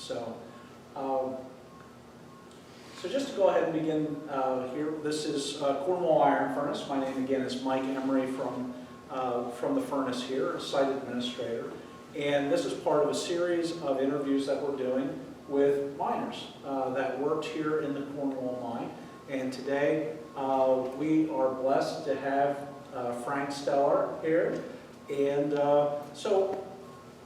So, so just to go ahead and begin here, this is Cornwall Iron Furnace. My name again is Mike Emery from the furnace here, a site administrator. And this is part of a series of interviews that we're doing with miners that worked here in the Cornwall Mine. And today we are blessed to have Frank Stellar here. And so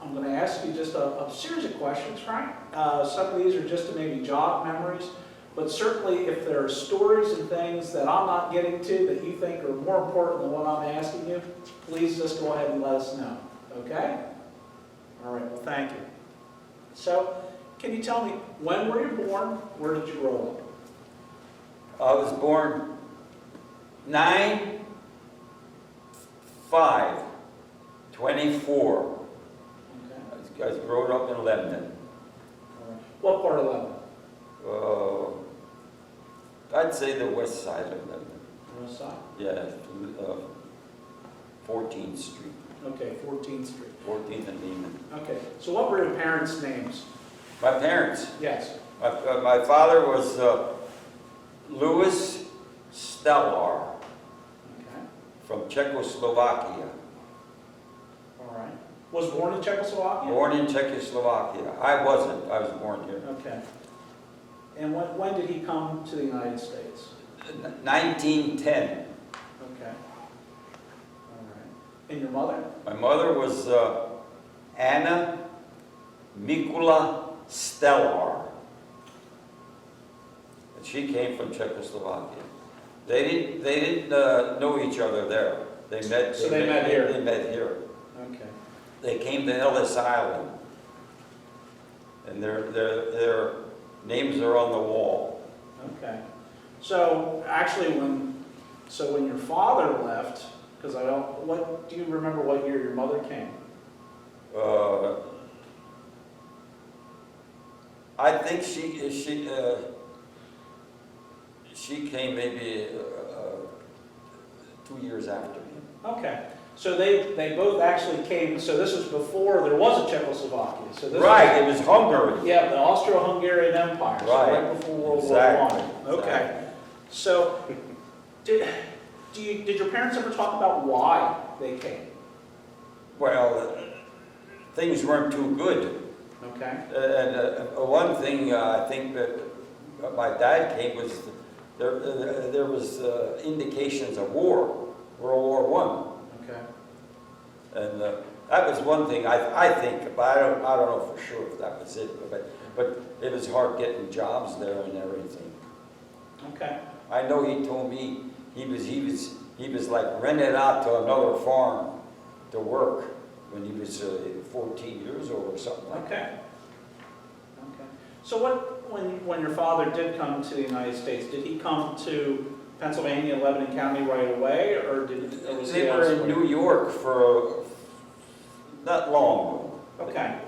I'm going to ask you just a series of questions, Frank. Some of these are just to maybe jog memories, but certainly if there are stories and things that I'm not getting to that you think are more important than what I'm asking you, please just go ahead and let us know, okay? All right, well, thank you. So, can you tell me, when were you born? Where did you grow up? I was born 9/5/24. Okay. I was grown up in Lebanon. All right. What part of Lebanon? I'd say the west side of Lebanon. West side? Yeah, 14th Street. Okay, 14th Street. 14th and Lehman. Okay, so what were your parents' names? My parents. Yes. My father was Louis Stellar Okay, from Czechoslovakia. all right. Was born in Czechoslovakia? Born in Czechoslovakia. I wasn't. I was born here. Okay. And when did he come to the United States? 1910. Okay. All right. And your mother? My mother was Anna Mikula Stellar. And she came from Czechoslovakia. They didn't know each other there. They met. So they met here. They met here. Okay. They came to Ellis Island, and their names are on the wall. Okay. So actually, when your father left, because what do you remember? What year your mother came? I think she came maybe 2 years after me. Okay. So they both actually came. So this was before there was a Czechoslovakia. So this Right, it was Hungary. Yeah, the Austro-Hungarian Empire, so right before World War I. Okay. Exactly. So, did your parents ever talk about why they came? Well, things weren't too good. Okay. And one thing I think that my dad came was there was indications of war, World War I. Okay. And that was one thing I think, but I don't know for sure if that was it. But it was hard getting jobs there and everything. Okay. I know he told me he was like rented out to another farm to work when he was 14 years old or something like that. Okay. Okay. So when your father did come to the United States, did he come to Pennsylvania, Lebanon County right away, or was he They were elsewhere? in New York for not long. Okay.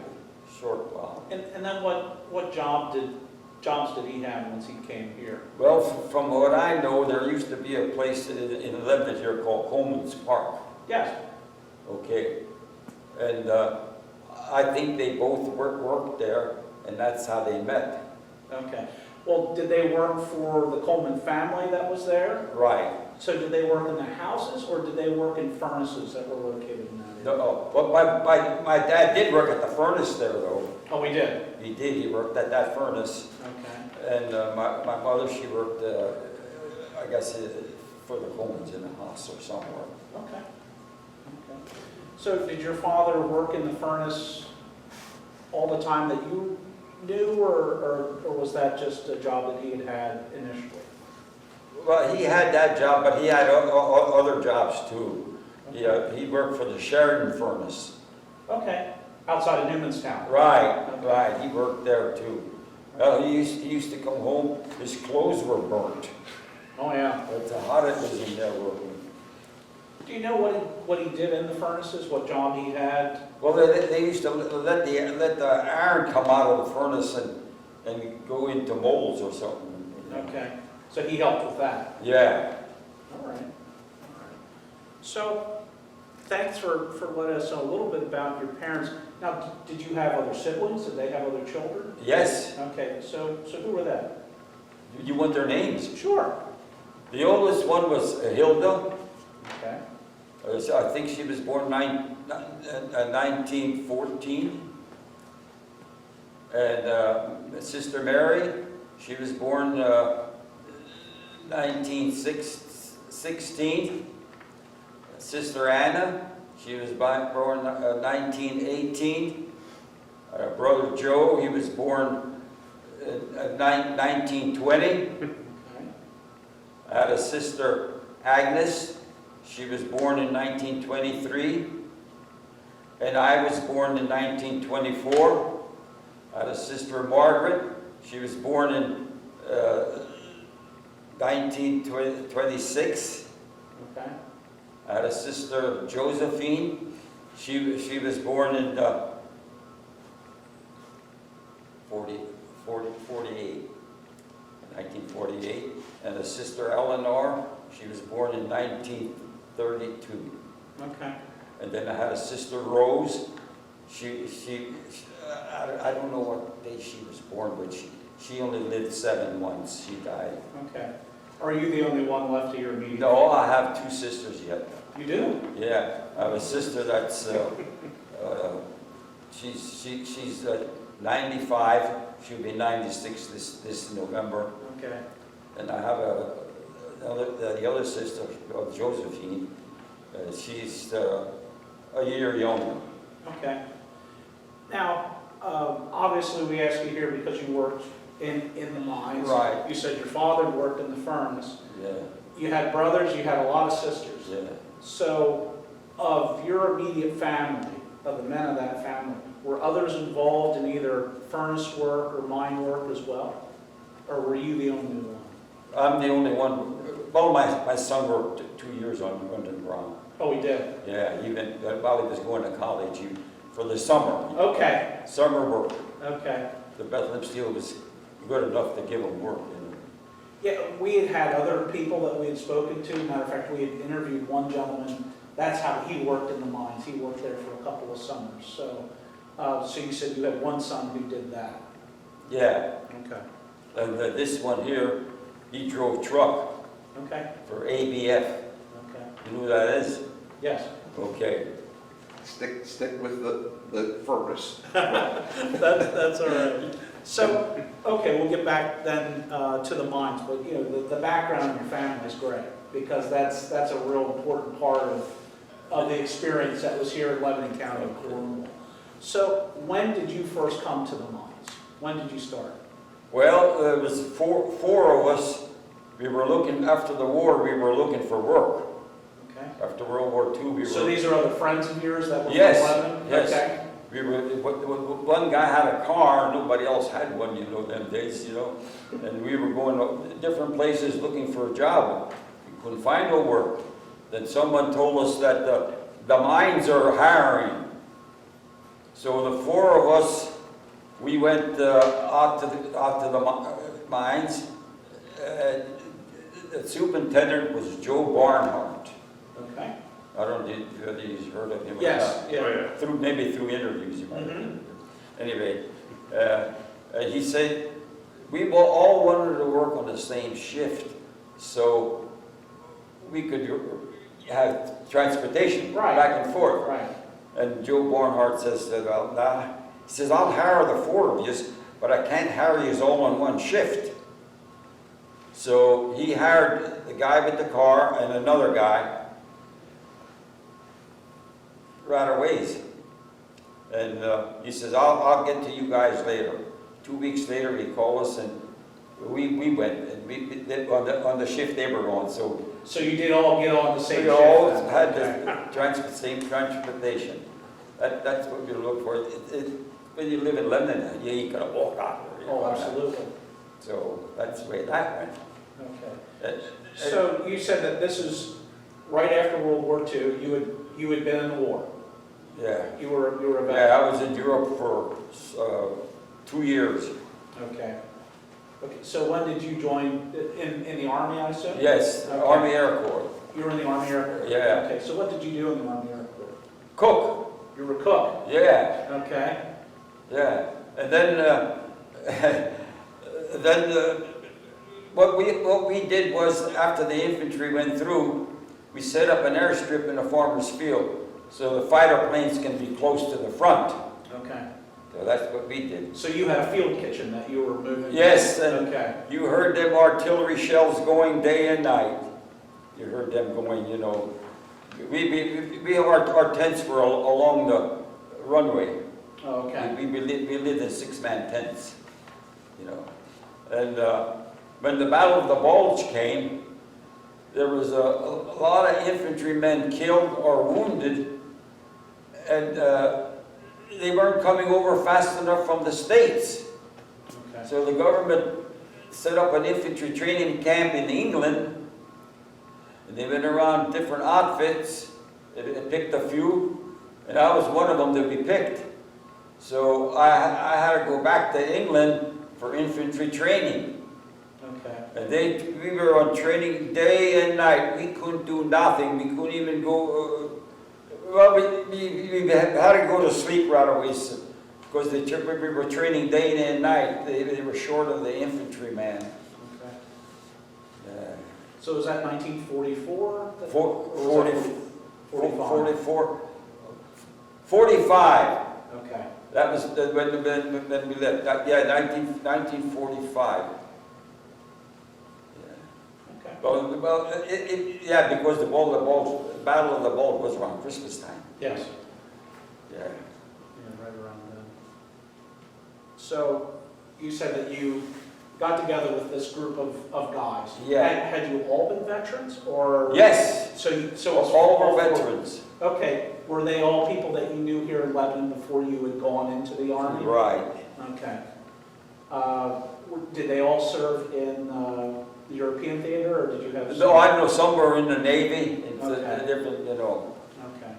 Short while. And then what jobs did he have once he came here? Well, from what I know, there used to be a place in Lebanon here called Coleman's Park. Yes. Okay. And I think they both worked there, and that's how they met. Okay. Well, did they work for the Coleman family that was there? Right. So did they work in the houses, or did they work in furnaces that were located in that area? No, but my dad did work at the furnace there, though. Oh, we did? He did. He worked at that furnace. Okay. And my mother, she worked, I guess, for the Colemans in the house or somewhere. Okay. Okay. So did your father work in the furnace all the time that you knew, or was that just a job that he had initially? Well, he had that job, but he had other jobs too. Okay. He worked for the Sheridan furnace. Okay. Outside of Newmanstown? Right, Okay. right. He worked there too. Well, he used to come home, his clothes were burnt. Oh, yeah. That's how hot it was in there working. Do you know what he did in the furnaces, what job he had? Well, they used to let the iron come out of the furnace and go into molds or something. Okay. So he helped with that? Yeah. All right. All right. So thanks for letting us know a little bit about your parents. Now, did you have other siblings? Did they have other children? Yes. Okay, so who were they? You want their names? Sure. The oldest one was Hilda. Okay. I think she was born 1914. And Sister Mary, she was born 1916. Sister Anna, she was born 1918. Brother Joe, he was born 1920. Okay. I had a sister Agnes, she was born in 1923. And I was born in 1924. I had a sister Margaret, she was born in 1926. Okay. I had a sister Josephine, she was born in 1948. And a sister Eleanor, she was born in 1932. Okay. And then I had a sister Rose, I don't know what day she was born, but she only lived 7 months. She died. Okay. Are you the only one left of your immediate? No, I have 2 sisters yet. You do? Yeah, I have a sister that's she's 95. She'll be 96 this November. Okay. And I have the other sister, Josephine. She's a year younger. Okay. Now, obviously we ask you here because you worked in the mines. Right. You said your father worked in the furnace. Yeah. You had brothers, you had a lot of sisters. Yeah. So, of your immediate family, of the men of that family, were others involved in either furnace work or mine work as well? Or were you the only one? I'm the only one. Well, my son worked 2 years underground. Oh, he did? Yeah, even while he was going to college, for the summer. Okay. Summer work. Okay. The Bethlehem Steel was good enough to give him work. Yeah, we had other people that we had spoken to. Matter of fact, we had interviewed one gentleman. That's how he worked in the mines. He worked there for a couple of summers. So, so you said you had one son who did that. Yeah. Okay. And this one here, he drove truck Okay. for ABF. Okay. You know who that is? Yes. Okay. Stick with the furnace. That's all right. So, okay, we'll get back then to the mines, but you know, the background of your family is great because that's a real important part of the experience that was here in Lebanon County, Cornwall. So, when did you first come to the mines? When did you start? Well, there was four of us. We were looking, after the war, we were looking for work. Okay. After World War II, we were... So these are other friends of yours that were Yes, from Lebanon? yes. Okay. We were, one guy had a car, nobody else had one, you know, them days, you know. And we were going to different places looking for a job. We couldn't find no work. Then someone told us that the mines are hiring. So the 4 of us, we went out to the mines. The superintendent was Joe Barnhart. Okay. I don't know if you've heard of him. Yes. Yeah. Maybe through interviews you might have been. Anyway, he said, we all wanted to work on the same shift, so we could have transportation back and forth. Right. And Joe Barnhart says, well, nah. He says, I'll hire the 4 of you, but I can't hire you all on one shift. So he hired the guy with the car and another guy right away. And he says, I'll get to you guys later. 2 weeks later, he called us and we went. And we did on the shift they were on. So you did all get on the same we shift? all then? had Okay. the same transportation. That's what we look for. When you live in London, you ain't gonna walk out there. Oh, absolutely. So that's the way that went. Okay. So you said that this is right after World War II. You had been in the war. Yeah. You were a veteran. Yeah, I was in Europe for 2 years. Okay. Okay. So when did you join in the Army? I assume. Yes, Okay. Army Air Corps. You were in the Army Air Corps. Yeah. Okay. So what did you do in the Army Air Corps? Cook, You were a cook? yeah, Okay. yeah. And then, what we did was, after the infantry went through, we set up an airstrip in a farmer's field, so the fighter planes can be close to the front. Okay. So that's what we did. So you had a field kitchen that you were moving? Yes, and Okay. you heard them artillery shells going day and night. You heard them going, you know. Our tents were along the runway. Oh, okay. We lived in six-man tents, you know. And when the Battle of the Bulge came, there was a lot of infantrymen killed or wounded, and they weren't coming over fast enough from the States. Okay. So the government set up an infantry training camp in England, and they went around different outfits, and picked a few, and I was one of them to be picked. So I had to go back to England for infantry training. Okay. And we were on training day and night. We couldn't do nothing. We couldn't even go, we had to go to sleep right away, because we were training day and night. They were short of the infantryman. Okay. Yeah. So was that 1944? 45. Okay. That was when we left. Yeah, 1945. Yeah. Okay. Well, yeah, because the Battle of the Bulge was around Christmas time. Yes. Yeah. Yeah, right around then. So you said that you got together with this group of guys. Yeah. Had you all been veterans, or? Yes. So it's All were four- veterans. Okay. Were they all people that you knew here in Lebanon before you had gone into the Army? Right. Okay. Did they all serve in the European theater, or did you have? No, I know some were in the Navy. It's Okay. a different, you know. Okay.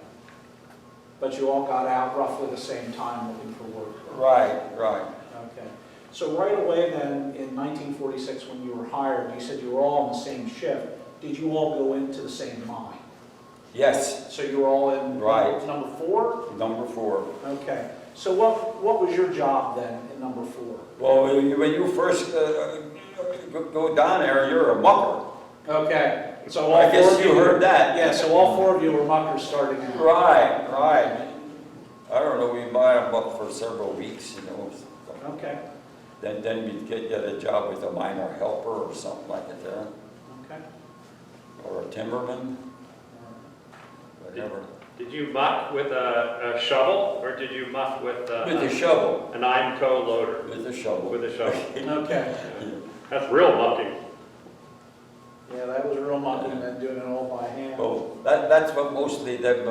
But you all got out roughly the same time looking for work? Right, right. Okay. So right away then, in 1946, when you were hired, you said you were all on the same shift. Did you all go into the same mine? Yes, So you were all in Right. number 4? number 4. Okay. So what was your job then in number 4? Well, when you first go down there, you're a mucker. Okay. So all I four guess of you heard that. Yeah, so all 4 of you were muckers starting out. Right, right. I don't know, we might have mucked for several weeks, you know. Okay. Then we'd get a job with a miner helper or something like that there, Okay. or a timberman, whatever. Did you muck with a shovel, or did you muck with With a shovel, an IMCO loader? with a shovel. With a shovel. Okay. That's real mucking. Yeah, that was real mucking, then doing it all by hand. Well, that's what mostly them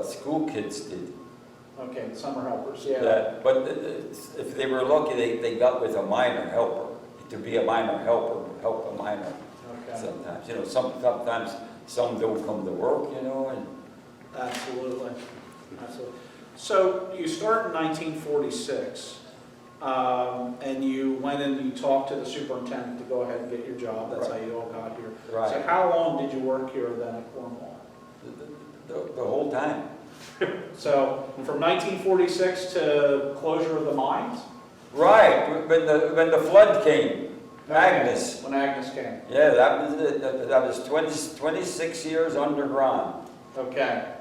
school kids did. Okay, summer helpers, yeah. But if they were lucky, they got with a miner helper, to be a miner helper, help a miner Okay. sometimes. You know, sometimes some don't come to work, you know, and Absolutely. Absolutely. So you start in 1946, and you went in, you talked to the superintendent to go ahead and get your job. That's how you all got here. So right, how long did you work here then at Cornwall? the whole time. So from 1946 to closure of the mines? Right, when the flood came, Agnes. When Agnes came. Yeah, that was it. That was 26 years underground. Okay.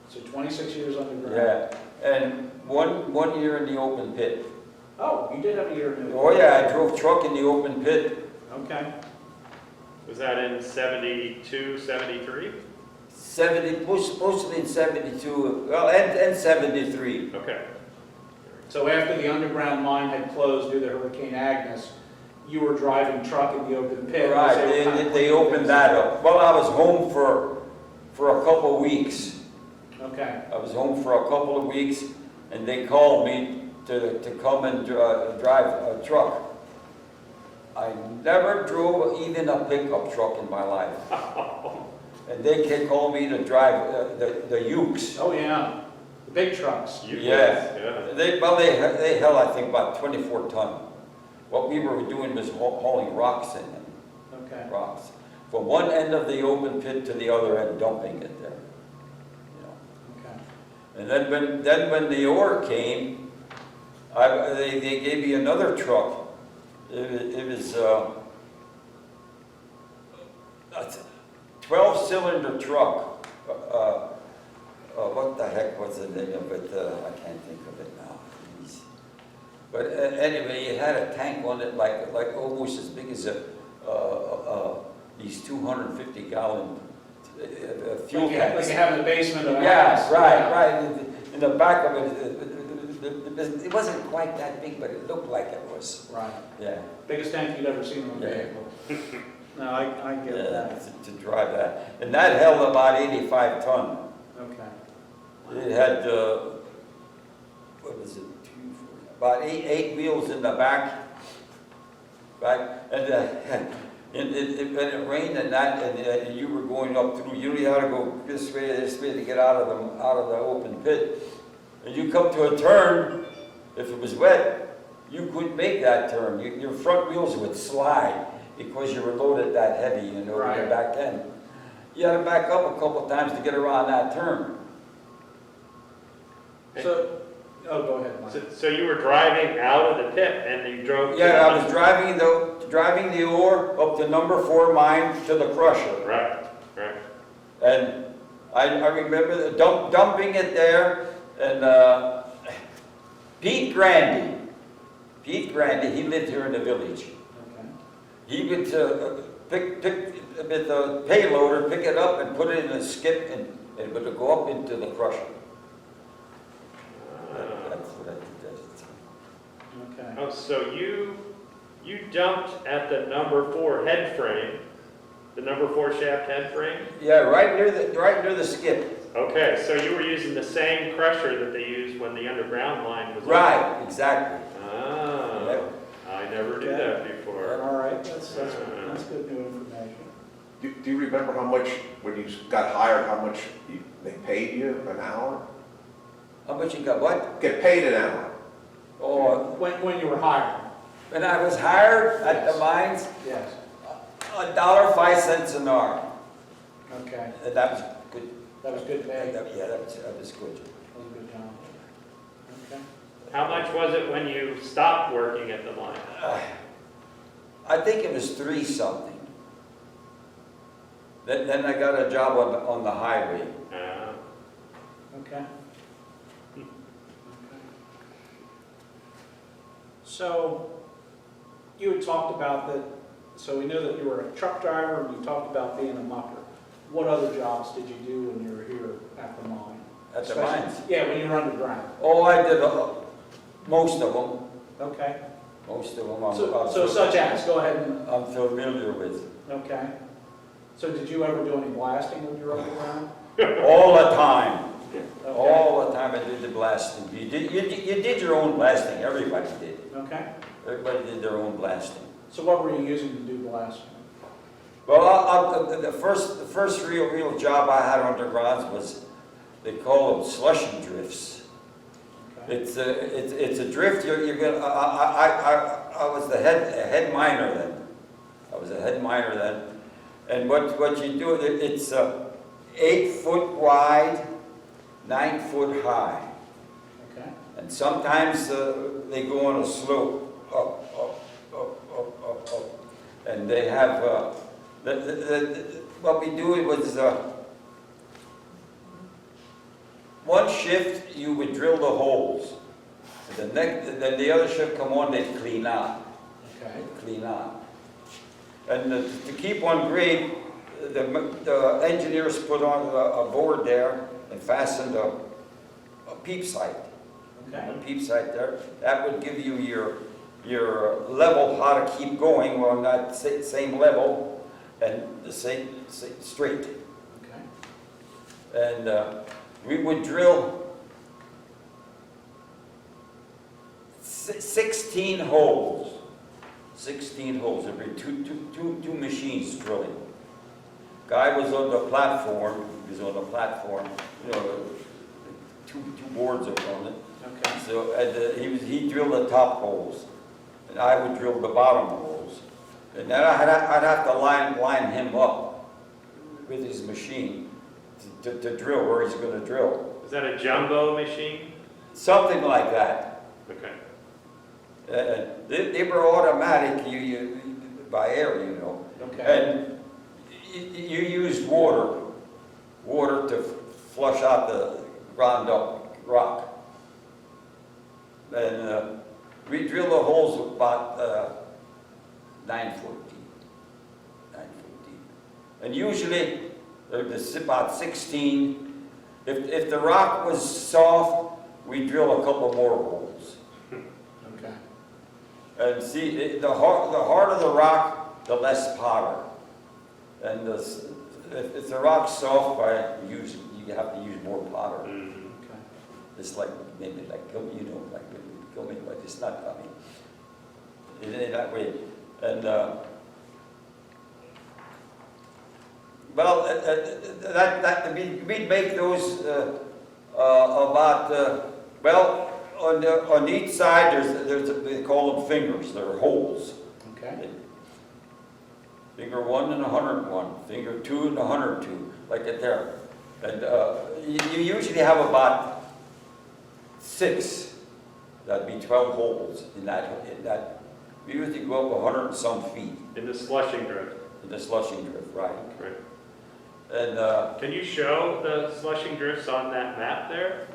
So 26 years underground. Yeah, and one year in the open pit. Oh, you did have a year in the. Oh yeah, I drove truck in the open pit. Okay. Was that in 72, 73? 70, mostly in 72, well, and 73. Okay. So after the underground mine had closed due to Hurricane Agnes, you were driving truck in the open pit. Right, were kind of they opened that up. Well, I was home for a couple of weeks. Okay. I was home for a couple of weeks, and they called me to come and drive a truck. I never drove even a pickup truck in my life. And they called me to drive the Ukes. Oh, yeah. The big trucks. Yeah. They held, I think, about 24 ton. What we were doing was hauling rocks in them. Okay. Rocks. From one end of the open pit to the other end, dumping it there. You know. Okay. And then when the ore came, they gave me another truck. It was a 12-cylinder truck. What the heck was the name of it? I can't think of it now. Jeez. But anyway, it had a tank on it like almost as big as these 250-gallon fuel tanks. Like you have in the basement of a Yeah, house. right. In the back of it wasn't quite that big, but it looked like it was. Right. Yeah. Biggest tank you'd ever seen on a Yeah. vehicle. No, I get Yeah, that. to drive that. And that held about 85 ton. Okay. It had, what was it, about eight wheels in the back. Right? And when it rained and that, and you were going up through, you really had to go this way to get out of the open pit. And you come to a turn, if it was wet, you couldn't make that turn. Your front wheels would slide because you were loaded that heavy, in the Right. back end. You had to back up a couple of times to get around that turn. So, oh, go ahead, Mike. So you were driving out of the pit and you drove? Yeah, I was driving the ore up to number 4 mine to the crusher. Right, right. And I remember dumping it there, and Pete Grandy, he lived here in the village. Okay. He would pick with the payloader, pick it up and put it in a skip, and it would go up into the crusher. That's what I did that time. Okay. Oh, so you dumped at the number 4 head frame, the number 4 shaft head frame? Yeah, right near the skip. Okay, so you were using the same crusher that they used when the underground line was open? Right, exactly. Ah, Yep. I never knew that before. All right, that's good new information. Do you remember how much, when you got hired, how much they paid you an hour? How much you got, what? Get paid an hour. Oh, When you were hired? when I was hired at the mines, Yes. $1.05 an hour. Okay. And that was good. That was good pay. That Yeah, that was good. was a good job. Okay. How much was it when you stopped working at the mine? I think it was 3 something. Then I got a job on the highway. Okay. So, you had talked about that, so we know that you were a truck driver and you talked about being a mucker. What other jobs did you do when you were here at the mine? At the Especially- mines? Yeah, when you were underground. Oh, I did most of them. Okay. Most of them So such as, go ahead and, I'm familiar with. okay. So did you ever do any blasting when you were underground? All the time. Okay. All the time I did the blasting. You did your own blasting. Everybody did. Okay. Everybody did their own blasting. So what were you using to do blasting? Well, the first real job I had underground was, they call them slushing drifts. Okay. It's a drift. You're gonna. I was the head miner then. I was a head miner then, and what you do? It's 8 foot wide, 9 foot high, Okay. and sometimes they go on a slope up, and they have what we do was. One shift, you would drill the holes. Then the other shift come on, they'd clean out. Okay. They'd clean out. And to keep on grade, the engineers put on a board there and fastened a peep sight. Okay. A peep sight there. That would give you your level, how to keep going on that same level and the same straight. Okay. And we would drill 16 holes. 16 holes. There'd be two machines drilling. Guy was on the platform. He was on the platform. You know, two boards up on it. Okay. So and he drilled the top holes, and I would drill the bottom holes. And then I'd have to line him up with his machine to drill where he's going to drill. that a jumbo machine? Something like that. Okay. They were automatic, by air, you know. Okay. And you used water to flush out the ground up rock. And we drilled the holes about 9 foot deep. 9 foot deep. And usually, there's about 16. If the rock was soft, we drill a couple more holes. Okay. And see, the harder the rock, the less powder. And if the rock's soft, you have to use more powder. Mhm. Okay. It's like maybe like gummy, but it's not gummy. In that way, and well, we'd make those about well on each side. They call them fingers. They're holes. Okay. Finger 1 and 101, finger 2 and 102, like it there. And you usually have about 6. That'd be 12 holes in that. We usually go up 100 and some feet In the slushing drift. in the slushing drift, right? Right. And Can you show the slushing drifts on that map there?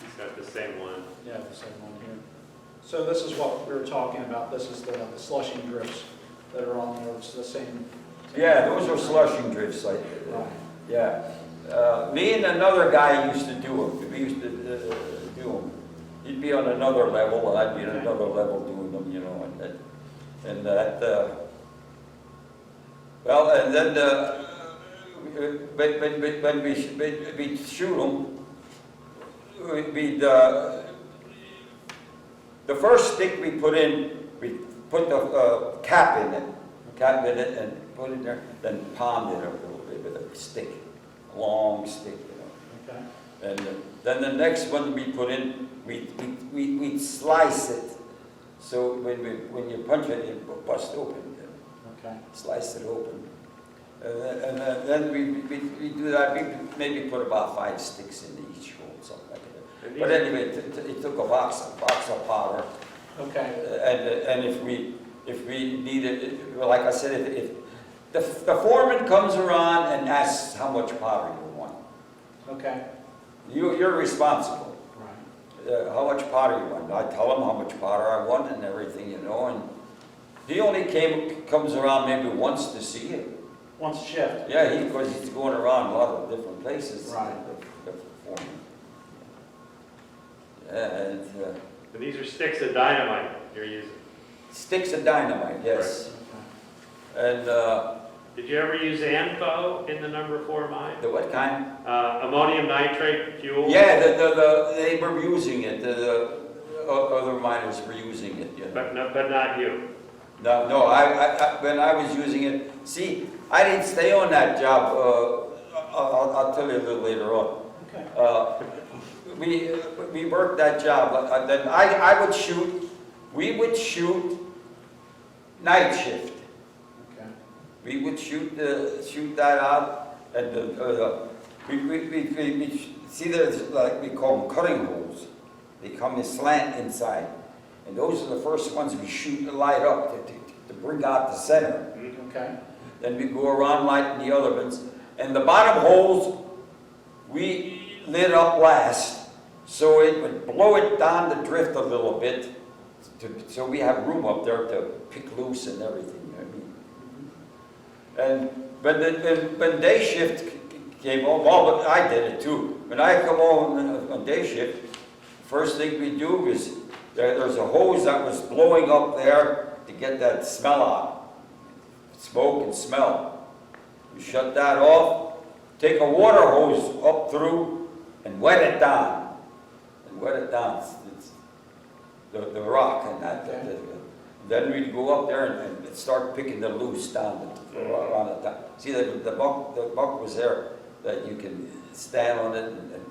He's got the same one. Yeah, the same one here. So this is what we were talking about. This is the slushing drifts that are on there. It's the same. yeah, those are slushing drifts. Right. Yeah. Me and another guy used to do them. We used to do them. He'd be on another level, and I'd be on Okay. another level doing them, you know, and that. Well, and then when we shoot them, the first stick we put in, we put the cap in it, and put it there, then pound it a little bit with a stick, a long stick, you know. Okay. And then the next one we put in, we slice it. So when you punch it, it busts open. You know, Okay. slice it open. And then we do that. We maybe put about 5 sticks in each hole, something like that. And But these- anyway, it took a box of powder. Okay. And if we need it, well, like I said, if the foreman comes around and asks how much powder you want, Okay. you're responsible. Right. How much powder you want? I tell him how much powder I want and everything, you know. And he only comes around maybe once to see it. Once a shift. Yeah, because he's going around a lot of different places. Right. The foreman. Yeah, and And these are sticks of dynamite you're using. sticks of dynamite, yes. Okay. And Did you ever use ANFO in the number 4 mine? the what kind? Ammonium nitrate fuel? Yeah, they were using it. The other miners were using it. You know. But not you. No, I when I was using it, see, I didn't stay on that job. I'll tell you a little later on. Okay. We worked that job. Then we would shoot night shift. Okay. We would shoot that out, and we see there's like we call them cutting holes. They come in slant inside, and those are the first ones we shoot the light up to bring out the center. Okay. Then we go around lighting the other ones, and the bottom holes we lit up last, so it would blow it down the drift a little bit, so we have room up there to pick loose and everything. You know what I mean? And when day shift came on, well, I did it too. When I come on day shift, first thing we do is there's a hose that was blowing up there to get that smell out, smoke and smell. You shut that off, take a water hose up through and wet it down. It's the rock and that. Okay. Then we'd go up there and start picking the loose down around the top. See, the buck was there that you can stand on it and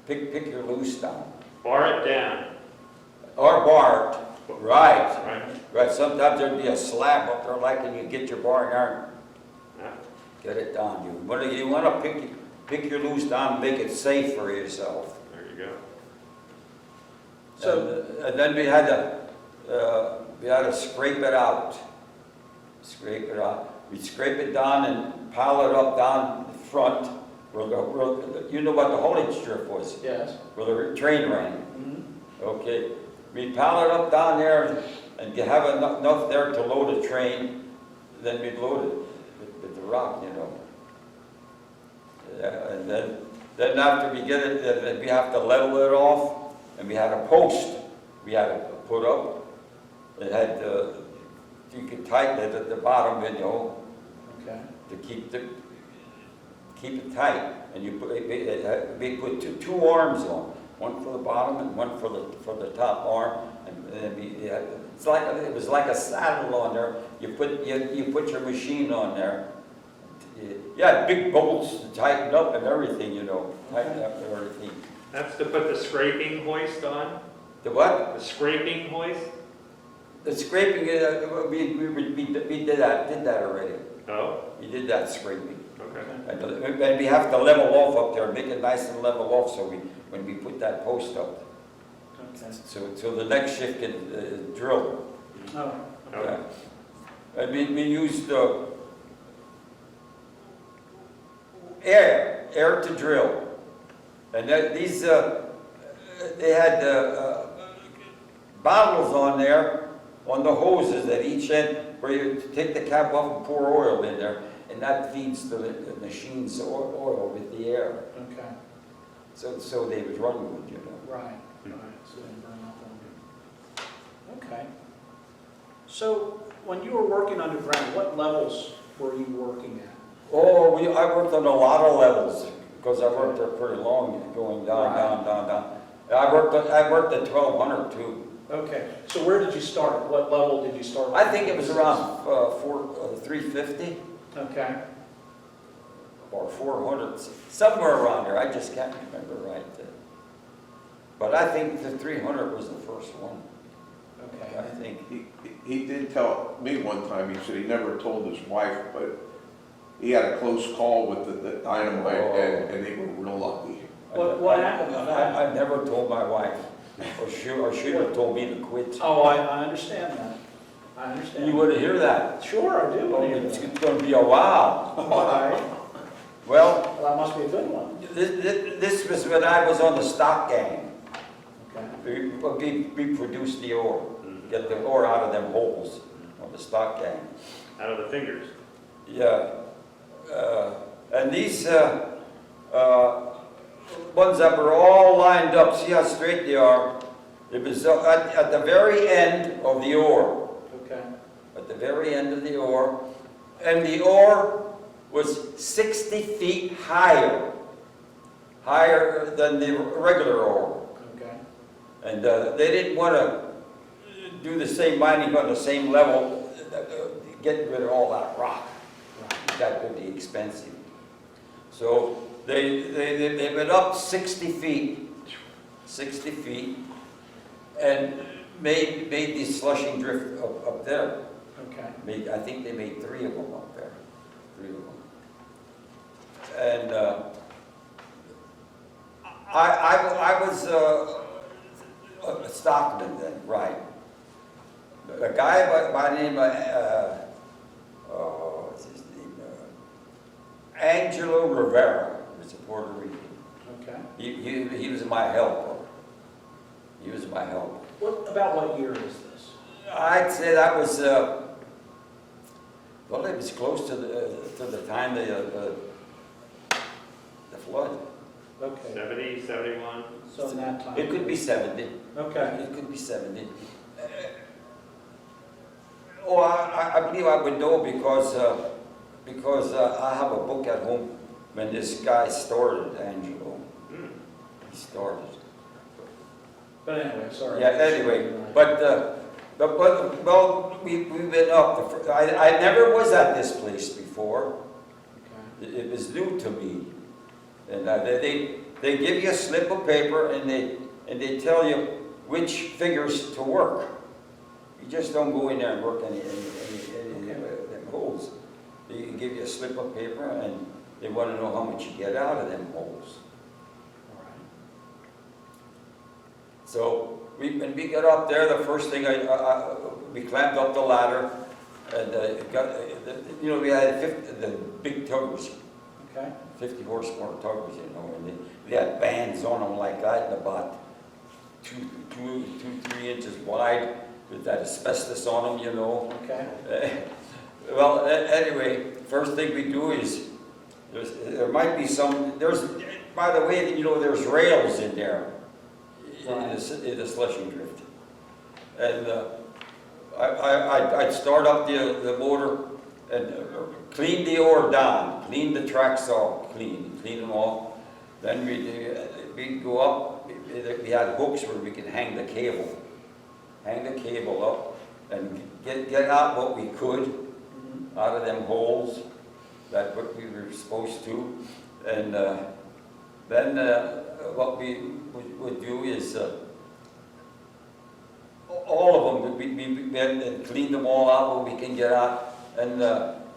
pick your loose down. Bar it down. Or bar it. Right. Right. Right. Sometimes there'd be a slab up there like and you get your bar iron. Yeah. Get it done. You want to pick your loose down, make it safe for yourself. There you go. So, And then we had to scrape it out. Scrape it out. We scrape it down and pile it up down the front where you know what the haulage drift was, yes. where the train ran. Mhm. Okay, we pile it up down there and have enough there to load a train, then we'd load it with the rock, you know. Yeah, and then after we get it, then we have to level it off, and we had a post we had to put up. It had, you could tighten it at the bottom, you know, Okay. to keep it tight. And you put, we put two arms on, one for the bottom and one for the top arm. And then it was like a saddle on there. You put your machine on there. Yeah, big bolts to tighten up and everything, you know, tighten up and everything. That's to put the scraping hoist on? The what? The scraping hoist? The scraping, we did that already. Oh, We did that scraping. okay. And we have to level off up there, make it nice and level off, so when we put that post up, Okay. so the next shift can drill. Oh, Yeah. And we used air to drill. And these, they had bottles on there, on the hoses at each end, where you take the cap off and pour oil in there, and that feeds the machine's oil with the air. okay. So they would run good, you know. Right, right, so they burn up on you. Okay. So, when you were working underground, what levels were you working at? Oh, I worked on a lot of levels, because I worked there pretty long, going down, Right. down. I worked at 1200 too. Okay, so where did you start? What level did you start? I think it was around 350 Okay, or 400, somewhere around there. I just can't remember right. But I think the 300 was the first one. I okay. think. He did tell me one time, he said he never told his wife, but he had a close call with the dynamite, and they were real lucky. What happened with that? I never told my wife, or she have told me to quit. Oh, I understand that. I understand. You want to hear that? Sure, I do. Oh, it's going to be a while. All right. Well, Well, that must be a good one. this was when I was on the stock gang. Okay. We produced the ore, get the ore out of them holes on the stock gang. Out of the fingers. Yeah. And these ones that were all lined up, see how straight they are? It was at the very end of the ore. Okay. At the very end of the ore. And the ore was 60 feet higher than the regular ore. Okay. And they didn't want to do the same mining on the same level, getting rid of all that rock. Right. That would be expensive. So they went up 60 feet, and made these slushing drift up there. Okay. I think they made 3 of them up there, 3 of them. And I was a stockman then, right? A guy by the name of, what's his name? Angelo Rivera was a Puerto Rican. Okay. He was my helper. He was my helper. About what year is this? I'd say that was, well, it was close to the time of the flood. Okay. 70, 71? So in that time. It could be 70. Okay. It could be 70. I believe I would know because I have a book at home when this guy started, Angelo. He started. But anyway, sorry. Yeah, anyway, but well, we've been up. I never was at this place before. Okay. It was new to me. And they give you a slip of paper and they tell you which figures to work. You just don't go in there and work any of them holes. You give you a slip of paper, and they want to know how much you get out of them holes. All right. So when we got up there, the first thing we climbed up the ladder, and we had the big tuggers, Okay. 50 horsepower tuggers, and they had bands on them like that, and about 3 inches wide with that asbestos on them, Okay. Well, anyway, first thing we do is there might be by the way, there's rails in there in the slushing drift, and I'd start up the motor and clean the ore down, clean the tracks off, clean them all. Then we go up. We had hooks where we could hang the cable up, and get out what we could out of them holes. That's what we were supposed to, and then what we would do is all of them, we had cleaned them all out what we can get out, and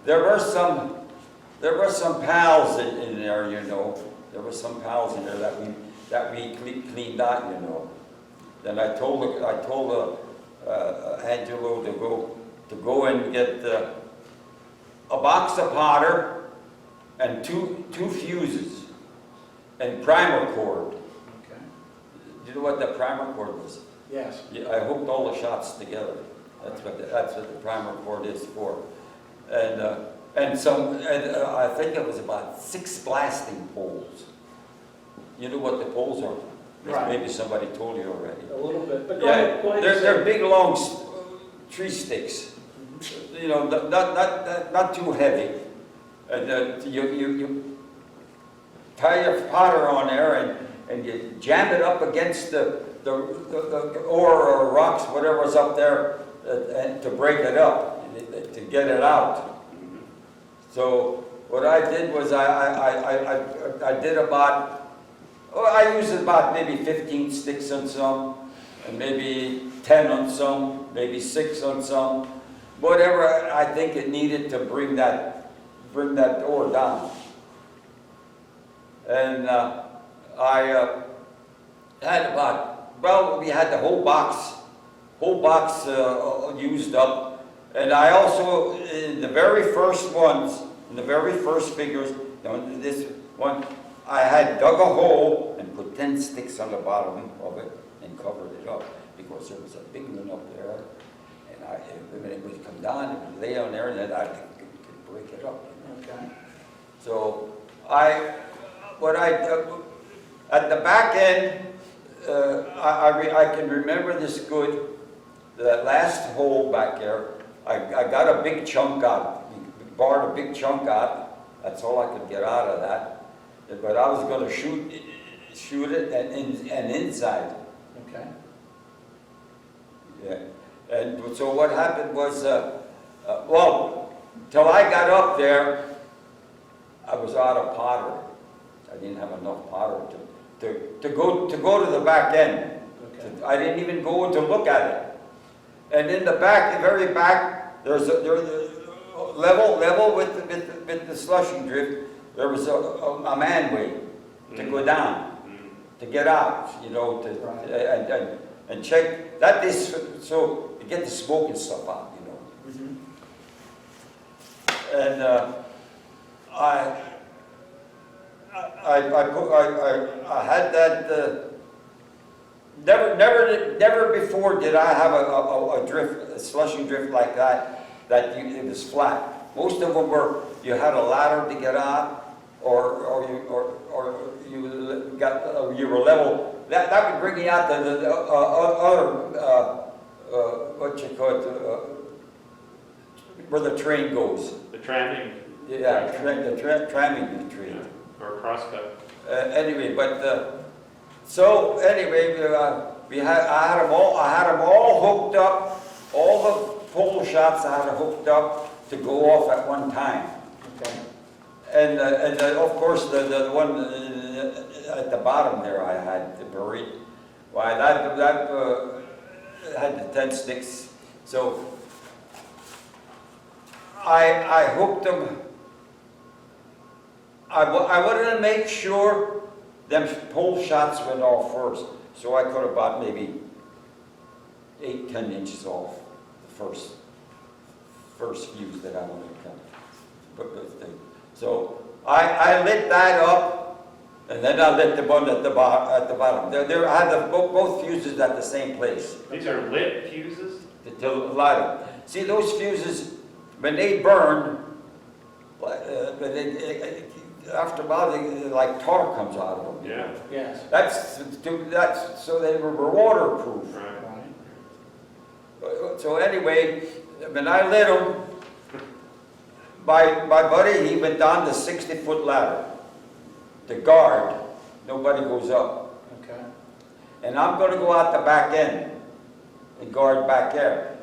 there were some pals in there, there were some pals in there that we cleaned out, Then I told Angelo to go and get a box of powder and two fuses and primer cord. Okay. Do you know what the primer cord was? Yes. Yeah, I hooked all the shots together. That's what the primer cord is for. And I think it was about 6 blasting poles. You know what the poles are? Right. Maybe somebody told you already. A little bit, but go Yeah, ahead. Go ahead. they're big, long tree sticks. Not too heavy. And you tie your powder on there and you jam it up against the ore or rocks, whatever's up there, and to break it up, to get it out. So what I did was I did I used about maybe 15 sticks on some, and maybe 10 on some, maybe 6 on some, whatever I think it needed to bring that ore down. And I had we had the whole box used up, and I also in the very first figures, this one. I had dug a hole and put 10 sticks on the bottom of it and covered it up because there was a big one up there, and when it would come down, it would lay on there, and then I could break it up. Okay. So at the back end, I can remember this good. That last hole back there, I got a big chunk out. We barred a big chunk out. That's all I could get out of that. But I was going to shoot it and inside. Okay. Yeah. And so what happened was, till I got up there, I was out of powder. I didn't have enough powder to go to the back end. Okay. I didn't even go to look at it. And in the back, the very back, there's a level with the slushing drift. There was a manway to go down, to get out, Right. and check. That is so to get the smoke and stuff out, Mm-hmm. And I had that. Never before did I have a slushing drift like that. It was flat. Most of them were. You had a ladder to get out, or you were level. That would bring you out to the other what you call it, where the train goes. The tramming. Yeah, the tramming train. Or crosscut. Anyway, so anyway, I had them all hooked up. All the pole shots I had hooked up to go off at one time. Okay. And of course the one at the bottom there I had buried. Why that had the 10 sticks. So I hooked them I wanted to make sure them pole shots went off first. So I cut about maybe 8-10 inches off the first fuse that I wanted to cut. So I lit that up, and then I lit the one at the bottom. I had both fuses at the same place. These are lit fuses? To light them. See, those fuses, when they burn, after a while, like tar comes out of them. Yeah. Yes. That's so they were waterproof. Right. Right. So anyway, when I lit them, my buddy, he went down the 60-foot ladder. The guard, nobody goes up. Okay. And I'm going to go out the back end and guard back there.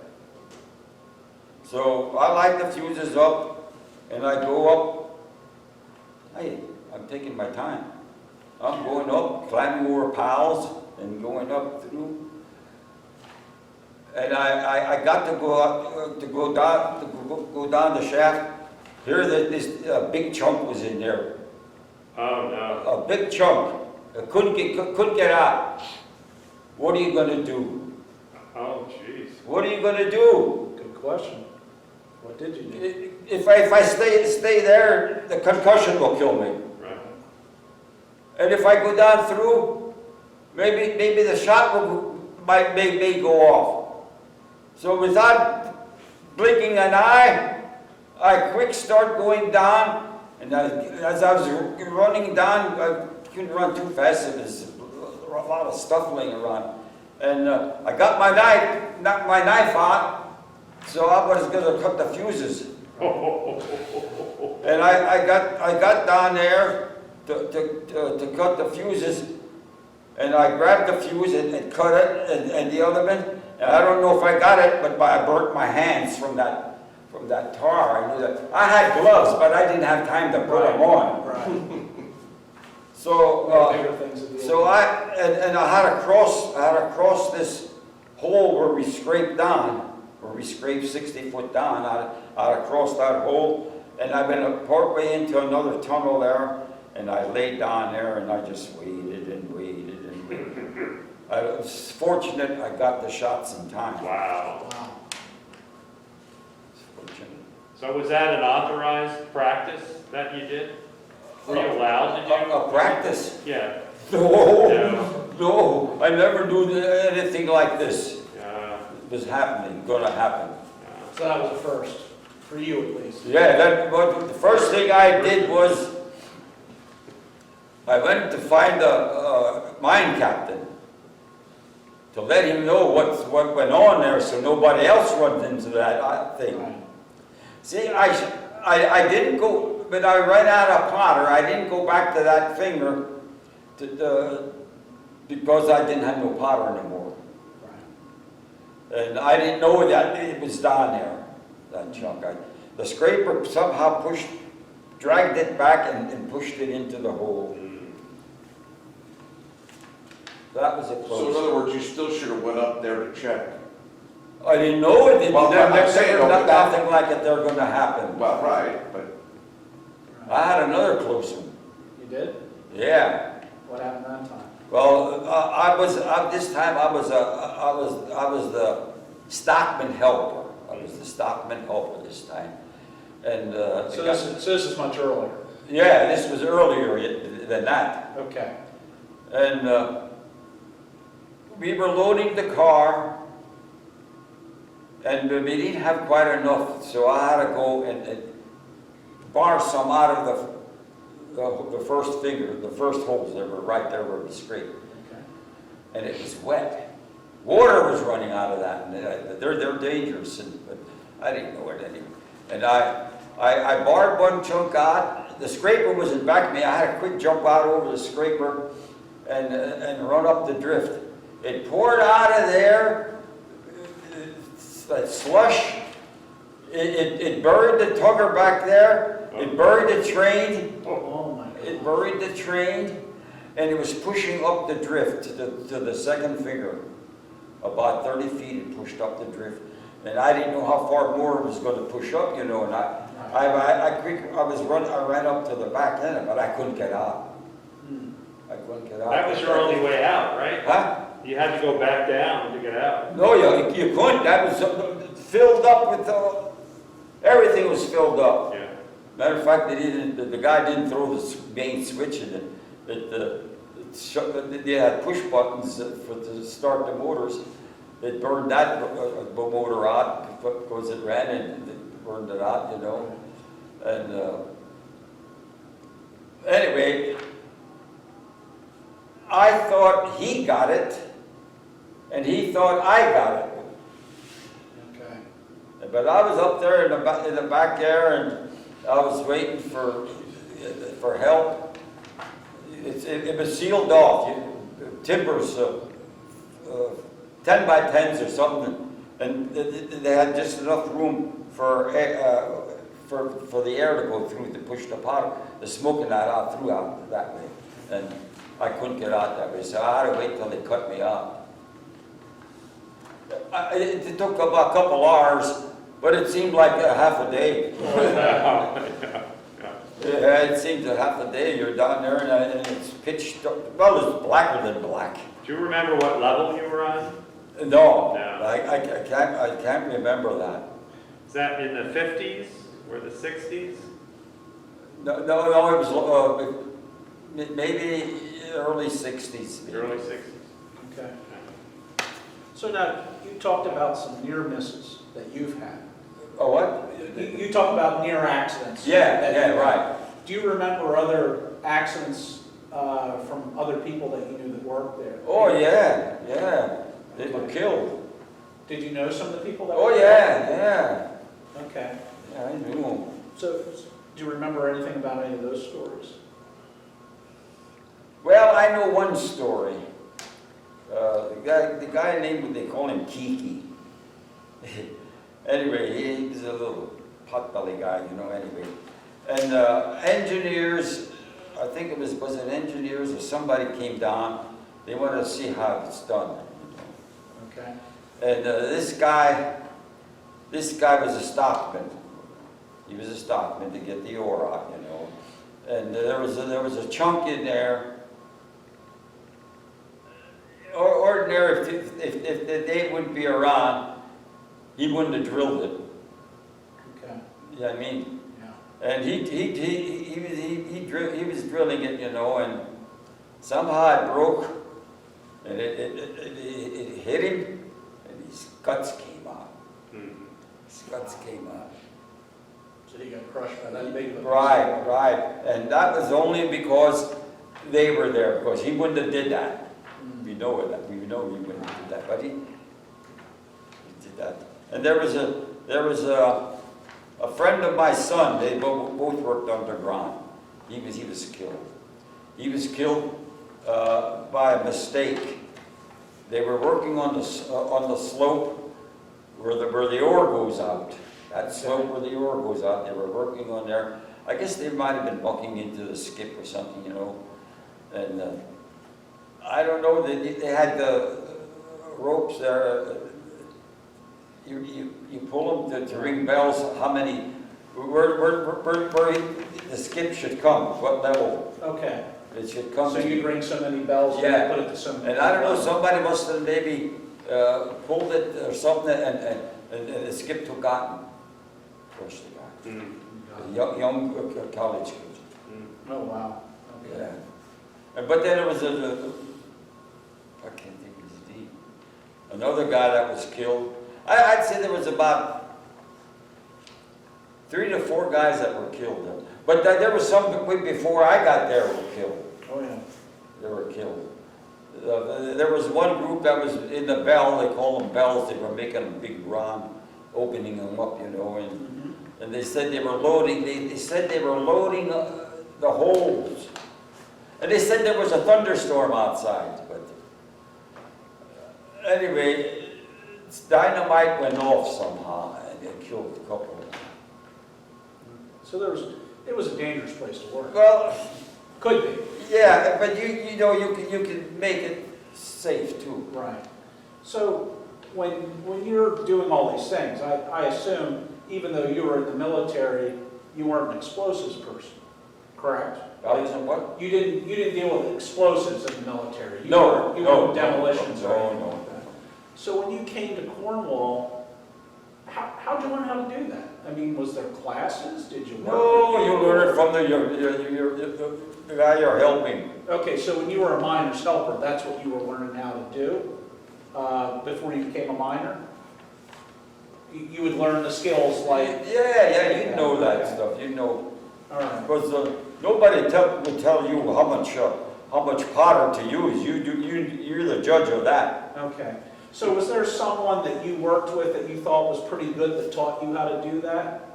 So I light the fuses up, and I go up. Hey, I'm taking my time. I'm going up, climbing over piles, and going up through. And I got to go up, to go down the shaft. Here, this big chunk was in there. Oh, no. A big chunk. I couldn't get out. What are you going to do? Oh, jeez. What are you going to do? Good question. What did you do? If I stay there, the concussion will kill me. Right. And if I go down through, maybe the shot may go off. So without blinking an eye, I quick start going down, and as I was running down, I couldn't run too fast. There was a lot of stuff laying around, and I got my knife out, so I was going to cut the fuses. And I got down there to cut the fuses, and I grabbed the fuse and cut it, and the other one. And I don't know if I got it, but I burnt my hands from that tar. I knew that. I had gloves, but I didn't have time to put them on. Right. So Bigger things to deal so with. I had to cross this hole where we scraped down, where we scraped 60 foot down. I had to cross that hole, and I went partway into another tunnel there, and I laid down there, and I just waited and waited and waited. I was fortunate I got the shots in time. Wow. Wow. Fortunate. So was that an authorized practice that you did? Were you allowed to do? A practice? Yeah. No, I never do anything like this. It was gonna happen. So that was a first, for you at least. Yeah, but the first thing I did was, I went to find the mine captain to let him know what went on there, so nobody else runs into that thing. Right. See, I didn't go, but I ran out of powder. I didn't go back to that finger because I didn't have no powder anymore. Right. And I didn't know that it was down there, that chunk. The scraper somehow dragged it back and pushed it into the hole. That was a close. So in other words, you still should have went up there to check. I didn't know it. Well, I'm saying, Nothing like it they're going to happen. Well, right, but I had another close one. You did? Yeah. What happened that time? Well, this time I was the stockman helper. I was the stockman helper this time, and So this is much earlier. yeah, this was earlier than that, Okay. and we were loading the car, and we didn't have quite enough, so I had to go and bar some out of the first finger, the first holes that were right there where we scraped. Okay. And it was wet. Water was running out of that, and they're dangerous, but I didn't know it anyway. And I barred one chunk out. The scraper was in back of me. I had a quick jump out over the scraper and run up the drift. It poured out of there, that slush. It buried the tugger back there. It buried the train. Oh my God. It buried the train, and it was pushing up the drift to the second finger. About 30 feet it pushed up the drift. And I didn't know how far more it was going to push up, and I ran up to the back end, but I couldn't get out. I couldn't get out. That was your only way out, right? Huh? You had to go back down to get out. No, you couldn't. That was filled up with, everything was filled up. Yeah. Matter of fact, the guy didn't throw the main switch in it. They had push buttons to start the motors. They burned that motor out because it ran and it burned it out, you know. And anyway, I thought he got it, and he thought I got it. Okay. But I was up there in the back there, and I was waiting for help. It was sealed off. Timbers, 10 by 10s or something, and they had just enough room for the air to go through to push the powder, the smoke and that out throughout that way. And I couldn't get out that way, so I had to wait till they cut me out. It took about a couple hours, but it seemed like a half a day. Yeah, it seems a half a day. You're down there and it's pitch, well, it's blacker than black. Do you remember what level you were on? No, No. I can't remember that. Is that in the 50s or the 60s? No, it was maybe early 60s. maybe. Early 60s. Okay. So now, you talked about some near misses that you've had. Oh, what? You talk about near accidents. Yeah, that yeah, you've had. right. Do you remember other accidents from other people that you knew that worked there? Oh, yeah, yeah. They were killed. Did you know some of the people that Oh, were yeah, yeah. killed? Okay. Yeah, I knew them. So, do you remember anything about any of those stories? Well, I know one story. The guy named, they call him Kiki. Anyway, he was a little potbelly guy, you know, anyway. And engineers, I think it was it engineers or somebody came down, they wanted to see how it's done. Okay. And this guy was a stockman. He was a stockman to get the ore out, you know. And there was a chunk in there. Ordinary, if they wouldn't be around, he wouldn't have drilled it. Okay. You know what I mean? Yeah. And he was drilling it, you know, and somehow it broke, and it hit him, and his guts came out. His guts came out. So he got crushed by that big of a... Right. And that was only because they were there, because he wouldn't have did that. We know that. We know he wouldn't have did that, but he did that. And there was a friend of my son. They both worked underground. He was killed. He was killed by a mistake. They were working on the slope where the ore goes out. That slope where the ore goes out. They were working on there. I guess they might have been bucking into the skip or something, you know. And I don't know. They had the ropes there. You pull them to ring bells. How many? Where the skip should come? What level? Okay. It should come. So you'd ring so many bells Yeah. and put it to some... And I don't know. Somebody must have maybe pulled it or something, and the skip took out and crushed the guy. A young college kid. Oh, wow. Okay. Yeah. But then there was I can't think of his name. Another guy that was killed. I'd say there was about 3 to 4 guys that were killed. But there was some before I got there were killed. Oh, yeah. They were killed. There was one group that was in the bell. They call them bells. They were making a big round, opening them up, you know, and they said they were loading. They said they were loading the holes. And they said there was a thunderstorm outside, but anyway, dynamite went off somehow and it killed a couple of them. So it was a dangerous place to work. Well, Could be. yeah, but you know you can make it safe too. Right. So when you're doing all these things, I assume even though you were in the military, you weren't an explosives person, correct? I wasn't what? You didn't deal with explosives in the military? No, You no, weren't demolitions no, or anything no. like that? So when you came to Cornwall, how'd you learn how to do that? I mean, was there classes? Did you work? No, you learn it from the guy you're helping. Okay, so when you were a miner's helper, that's what you were learning how to do before you became a miner? You would learn the skills like... Yeah, you know that Okay. stuff, you know. All right. Because nobody will tell you how much powder to use. You're the judge of that. Okay. So was there someone that you worked with that you thought was pretty good that taught you how to do that?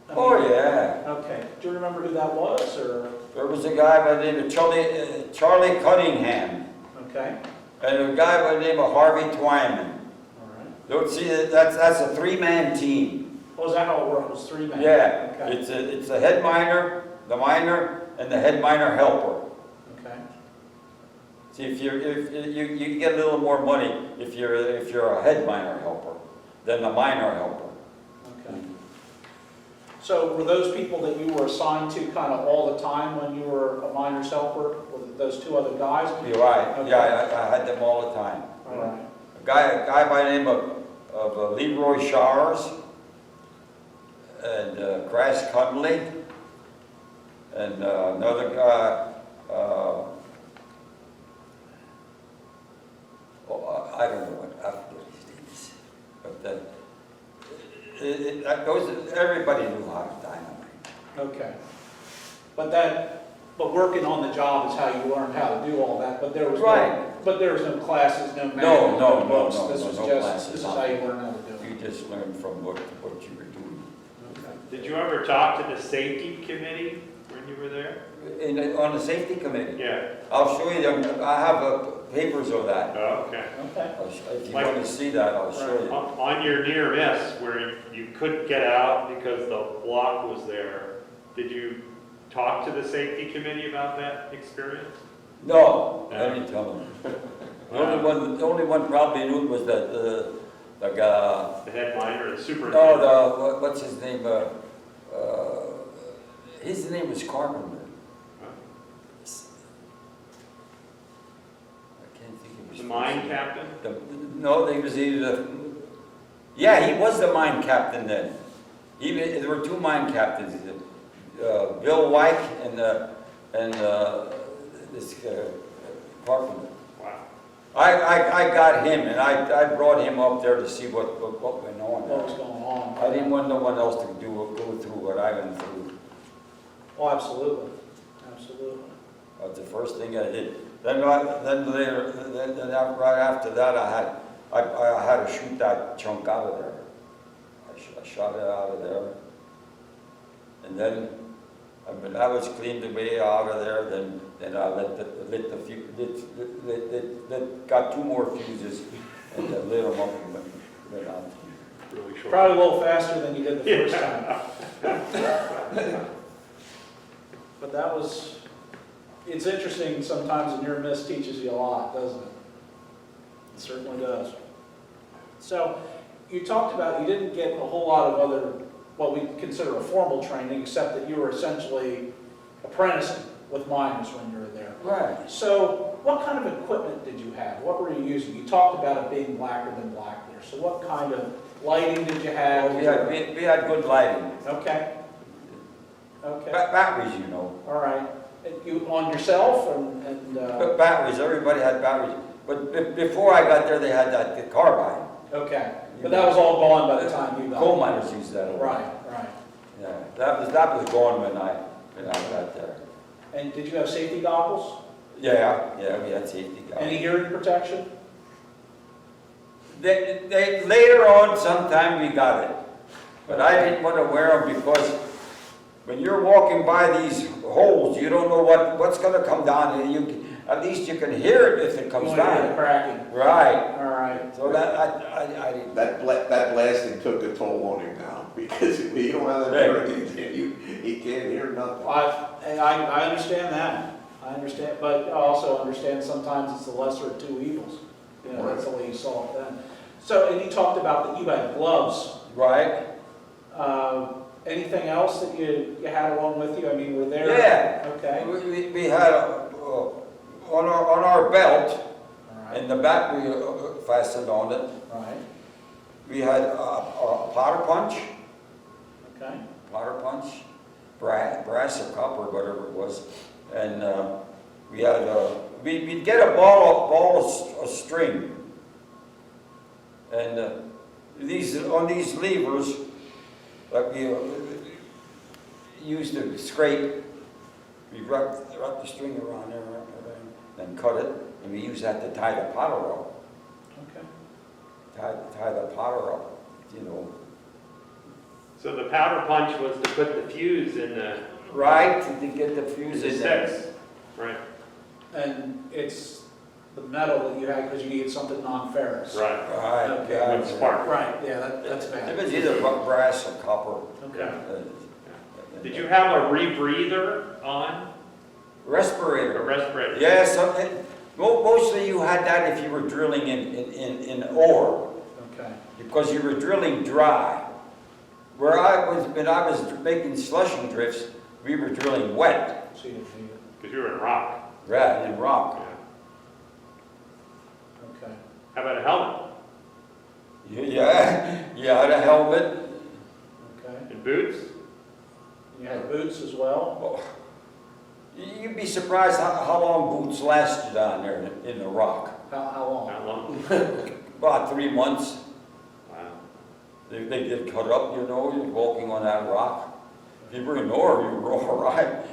I mean, Oh, yeah. Okay. Do you remember who that was, or? There was a guy by the name of Charlie Cunningham, Okay. and a guy by the name of Harvey Twyman. All right. Don't see, that's a three-man team. Well, is that how it worked? Was 3 men? Yeah, Okay. it's a head miner, the miner, and the head miner helper. Okay. See, if you get a little more money if you're a head miner helper than a miner helper. Okay. So were those people that you were assigned to kind of all the time when you were a miner's helper? Were those 2 other guys? You're right. Okay. Yeah, I had them all the time. All right. A guy by the name of Leroy Showers, and Crash Cudley, and another guy, I don't know what, I forget his name is, but everybody knew how to dynamite. Okay. But working on the job is how you learned how to do all that, but there was Right. But there was no classes, no No, manual, no, books. no, This no, was no just, classes, this is nothing. how you learn how to do it. You just learn from what you were doing. Okay. Did you ever talk to the safety committee when you were there? On the safety committee, Yeah. I'll show you them, I have papers of that. Oh, okay. Okay. If you want to see that, I'll show you. On your near miss, where you couldn't get out because the block was there, did you talk to the safety committee about that experience? No, No. I didn't tell them. The only one probably knew was that, the guy, The head miner or the superintendent? no, what's his name, his name was Carpenter. I can't think of his The first mine name. captain? No, he was either, yeah, he was the mine captain then. There were 2 mine captains, Bill White and this Carpenter. Wow. I got him, and I brought him up there to see what went on. What was going on? I didn't want no one else to go through what I went through. Oh, absolutely. Absolutely. That's the first thing I did. Then later, right after that, I had to shoot that chunk out of there. I shot it out of there. And then, when I was cleaned away out of there, then I got 2 more fuses and then lit them up and went out. Really short. Probably a little faster than you did the first time. But that was, it's interesting sometimes, and your miss teaches you a lot, doesn't it? It certainly does. So you talked about you didn't get a whole lot of other, what we consider a formal training, except that you were essentially apprenticing with miners when you were there. Right. So what kind of equipment did you have? What were you using? You talked about it being blacker than black there. So what kind of lighting did you have? Well, we had good lighting. Okay. Okay. Batteries, you know. All right. And you on yourself and But batteries, everybody had batteries. But before I got there, they had the carbine. okay. But that was all gone by the time you got Coal there. miners used that. a lot. Right, right. Yeah, that was gone when I got there. And did you have safety goggles? Yeah, we had safety guys. Any hearing protection? They later on, sometime we got it, but I didn't want to wear them because when you're walking by these holes, you don't know what's going to come down, and at least you can hear it if it comes You want to hear the down. cracking. Right. All right. So that I didn't. That blasting took a toll on him now, because if you don't have that hearing, he can't hear nothing. I understand that. I understand, but I also understand sometimes it's the lesser of 2 evils. You know, that's the way you saw it then. So, and you talked about that you had gloves. Right. Anything else that you had along with you? I mean, were there? Yeah. Okay. We had, on our belt, All right. in the back we fastened on it, Right. we had a powder punch, Okay. brass or copper, whatever it was, and we had we'd get a ball of string, and on these levers that we used to scrape, we wrap the string around there, then cut it, and we use that to tie the powder up. Okay. Tie the powder up, you know. So the powder punch was to put the fuse in the Right, to get the fuse in there. sticks. Right. And it's the metal that you had because you needed something non-ferrous. Right. Right, Okay. yeah. Would spark. Right, yeah, that's It bad. was either brass or copper. Okay. Yeah. Did you have a rebreather on? A Respirator. respirator? Yeah, mostly you had that if you were drilling in ore, Okay. because you were drilling dry. When I was making slushing drifts, we were drilling wet, So you didn't need it. Because you were in rock. right, in rock. Yeah. Okay. How about a helmet? Yeah, you had a helmet. Okay. And boots? You had boots as well? Oh, you'd be surprised how long boots last you down there in the rock. How long? How long? About 3 months. Wow. They get cut up, you know, you're walking on that rock. If you were in ore, you were all right.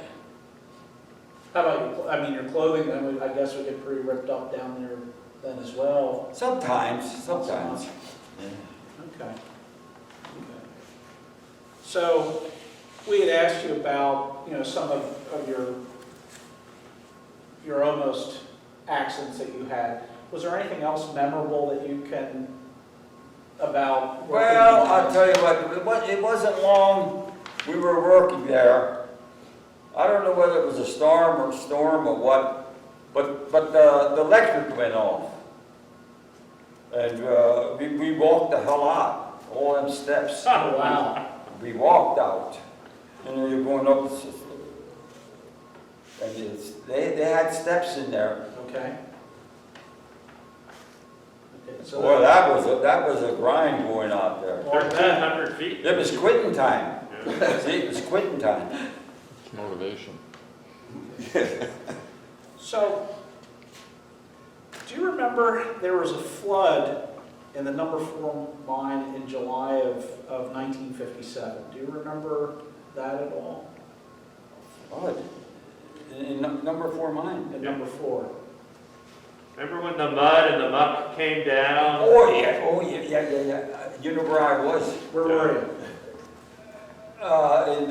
How about your clothing, I guess would get pretty ripped up down there then as well. Sometimes. Yeah. Okay. So, we had asked you about, some of your almost accidents that you had. Was there anything else memorable that you can, about? Well, I'll tell you what, it wasn't long we were working there. I don't know whether it was a storm or what, but the electric went off. And we walked the hell out, all them steps. Oh, wow. We walked out. You're going up, and they had steps in there. Okay. So Boy, that was a grind going out there. 1,300 feet. It was quitting time. Yeah. See, it was quitting time. It's motivation. So, do you remember there was a flood in the number 4 mine in July of 1957? Do you remember that at all? Oh, in number 4 mine. At number 4? Remember when the mud and the muck came down? Oh yeah. You know where I was? Where were you? In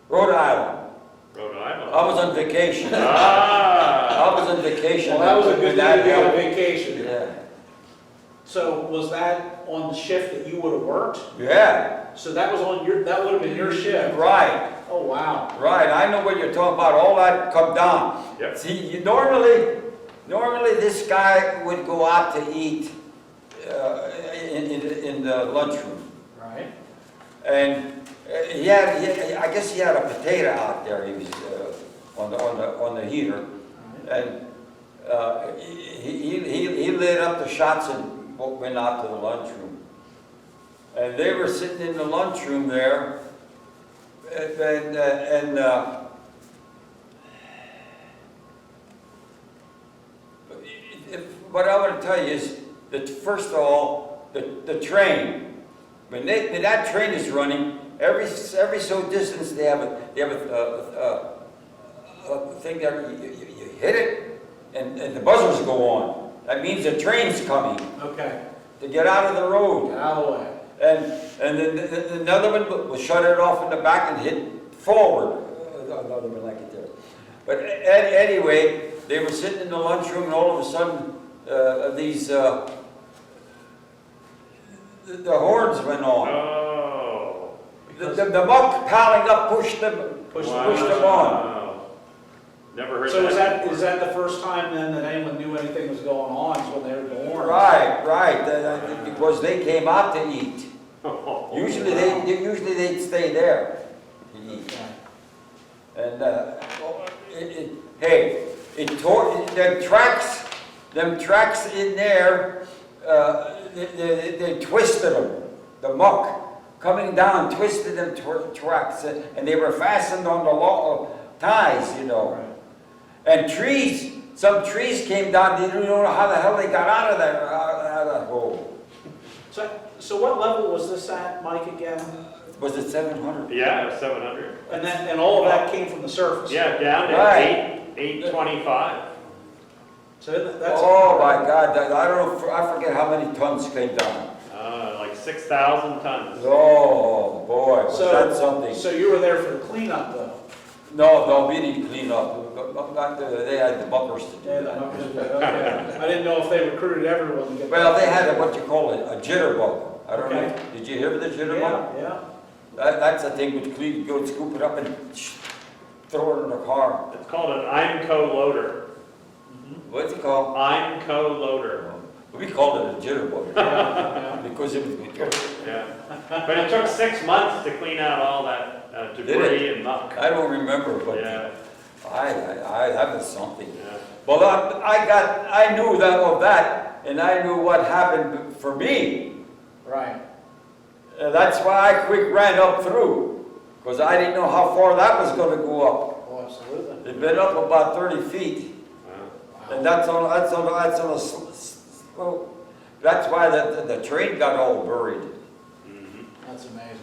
Rhode Island. Rhode Island. I was on vacation. Ah! I was on vacation. Well, that was a good when day to be on happened. vacation. Yeah. So, was that on the shift that you would have worked? Yeah. So that would have been your shift? Right. Oh, wow. Right. I know what you're talking about. All that come down. Yep. See, normally this guy would go out to eat in the lunchroom, Right. and I guess he had a potato out there. He was on the heater, and he lit up the shots and went out to the lunchroom. And they were sitting in the lunchroom there, and what I want to tell you is that first of all, the train, when that train is running, every so distance they have a thing that you hit it, and the buzzers go on. That means the train's coming Okay. to get out of the road. Get out of the way. And then another one will shut it off in the back and hit forward. Another one like it there. But anyway, they were sitting in the lunchroom, and all of a sudden, the horns went on. Oh. The muck piling up pushed them on. Never heard So that. is that the first time then that anyone knew anything was going on, is when they were born? Right, because they came out to eat. Usually they'd stay there to eat. Okay. And, hey, it tore, them tracks in there, they twisted them, the muck coming down twisted them tracks, and they were fastened on the ties, you know. Right. And some trees came down, they didn't know how the hell they got out of that hole. So what level was this at, Mike, again? Was it 700? Yeah, 700. And all of that came from the surface? Yeah, down to Right. 825. So that's. Oh my God, I don't know, I forget how many tons came down. Like 6,000 tons. Oh boy, was that something. So you were there for the cleanup, though? No, we didn't clean up. They had the bunkers to do Yeah, that. okay. I didn't know if they recruited everyone to get. Well, they had what you call it, a jitterbug. I don't know, Okay. did you hear of the jitterbug? Yeah. That's a thing with clean, go scoop it up and throw it in the car. It's called an IMCO loader. What's it called? IMCO loader. We called it a jitterbug Yeah. because it was good. Yeah. But it took 6 months to clean out all that debris and muck. I don't remember, but Yeah. I that was something. Yeah. Well, I knew that of that, and I knew what happened for me. Right. That's why I quick ran up through, because I didn't know how far that was going to go up. Oh, absolutely. It'd been up about 30 feet, Wow. and that's on a slope. That's why the train got all buried. Mhm. That's amazing.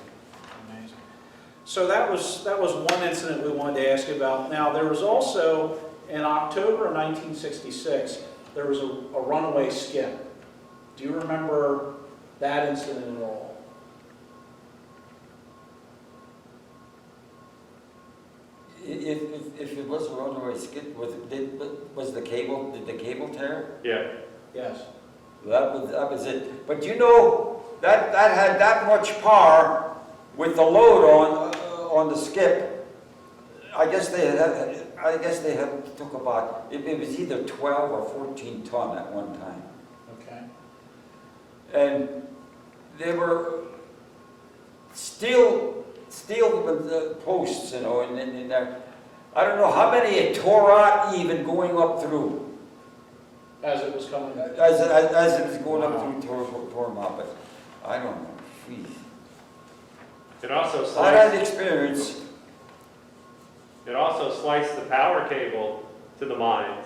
Amazing. So that was one incident we wanted to ask you about. Now, there was also, in October of 1966, there was a runaway skip. Do you remember that incident at all? If it was a runaway skip, was the cable, did the cable tear? Yeah. Yes. That was it. But you know, that had that much power with the load on the skip. I guess they had took about, it was either 12 or 14 ton at one time. Okay. And they were steel with the posts, you know, in there. I don't know how many it tore out even going up through. As it was coming. As it was going up through, tore them out, but I don't know, jeez. It also I had sliced, experience. it also sliced the power cable to the mines.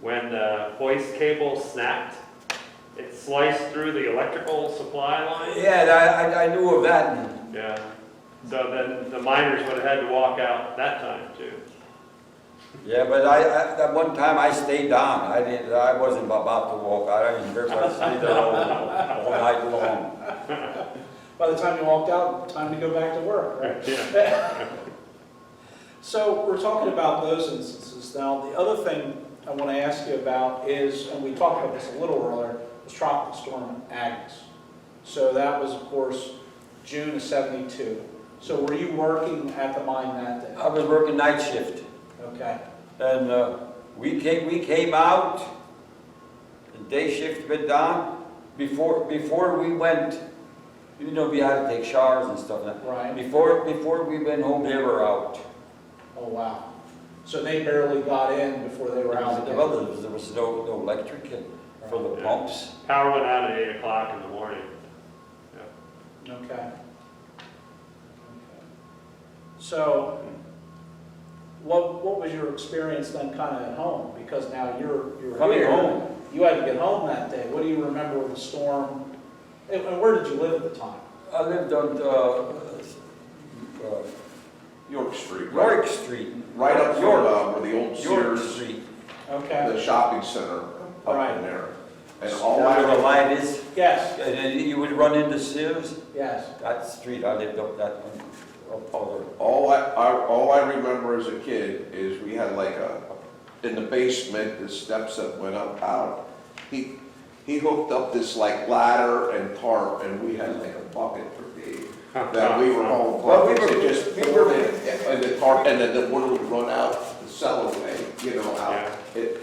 When the hoist cable snapped, it sliced through the electrical supply line. Yeah, I knew of that. Yeah. So then the miners would have had to walk out that time too. Yeah, but that one time I stayed down. I wasn't about to walk out. I didn't care if I stayed there all night long. By the time you walked out, time to go back to work, right? Yeah. So we're talking about those instances. Now, the other thing I want to ask you about is, and we talked about this a little earlier, was Tropical Storm Agnes. So that was, of course, June of '72. So were you working at the mine that day? I was working night shift. Okay. And we came out, the day shift went down. Before we went, you know, we had to take showers and stuff like that. Right. Before we went home, they were out. Oh, wow. So they barely got in before they were out again. Well, there was no electric for the Yeah. pumps. Power went out at 8 o'clock in the morning. Okay. So, what was your experience then kind of at home? Because now you're Coming here. home. You had to get home that day. What do you remember of the storm? And where did you live at the time? I lived on York Street, York Street. right up from York. where the old York Sears, Street. Okay. the shopping center up Right. in there. And Where all the I, light is. Yes, And then you would run into Sears. yes. That street, I lived up that one. Up over. all I remember as a kid is we had like in the basement, the steps that went up out. He hooked up this like ladder and tarp, and we had like a bucket for Dave. That we were all Well, we buckets, were- and just we poured were- it, and the tarp, and then the water would run out the cellar way, you know, Yeah. out. It,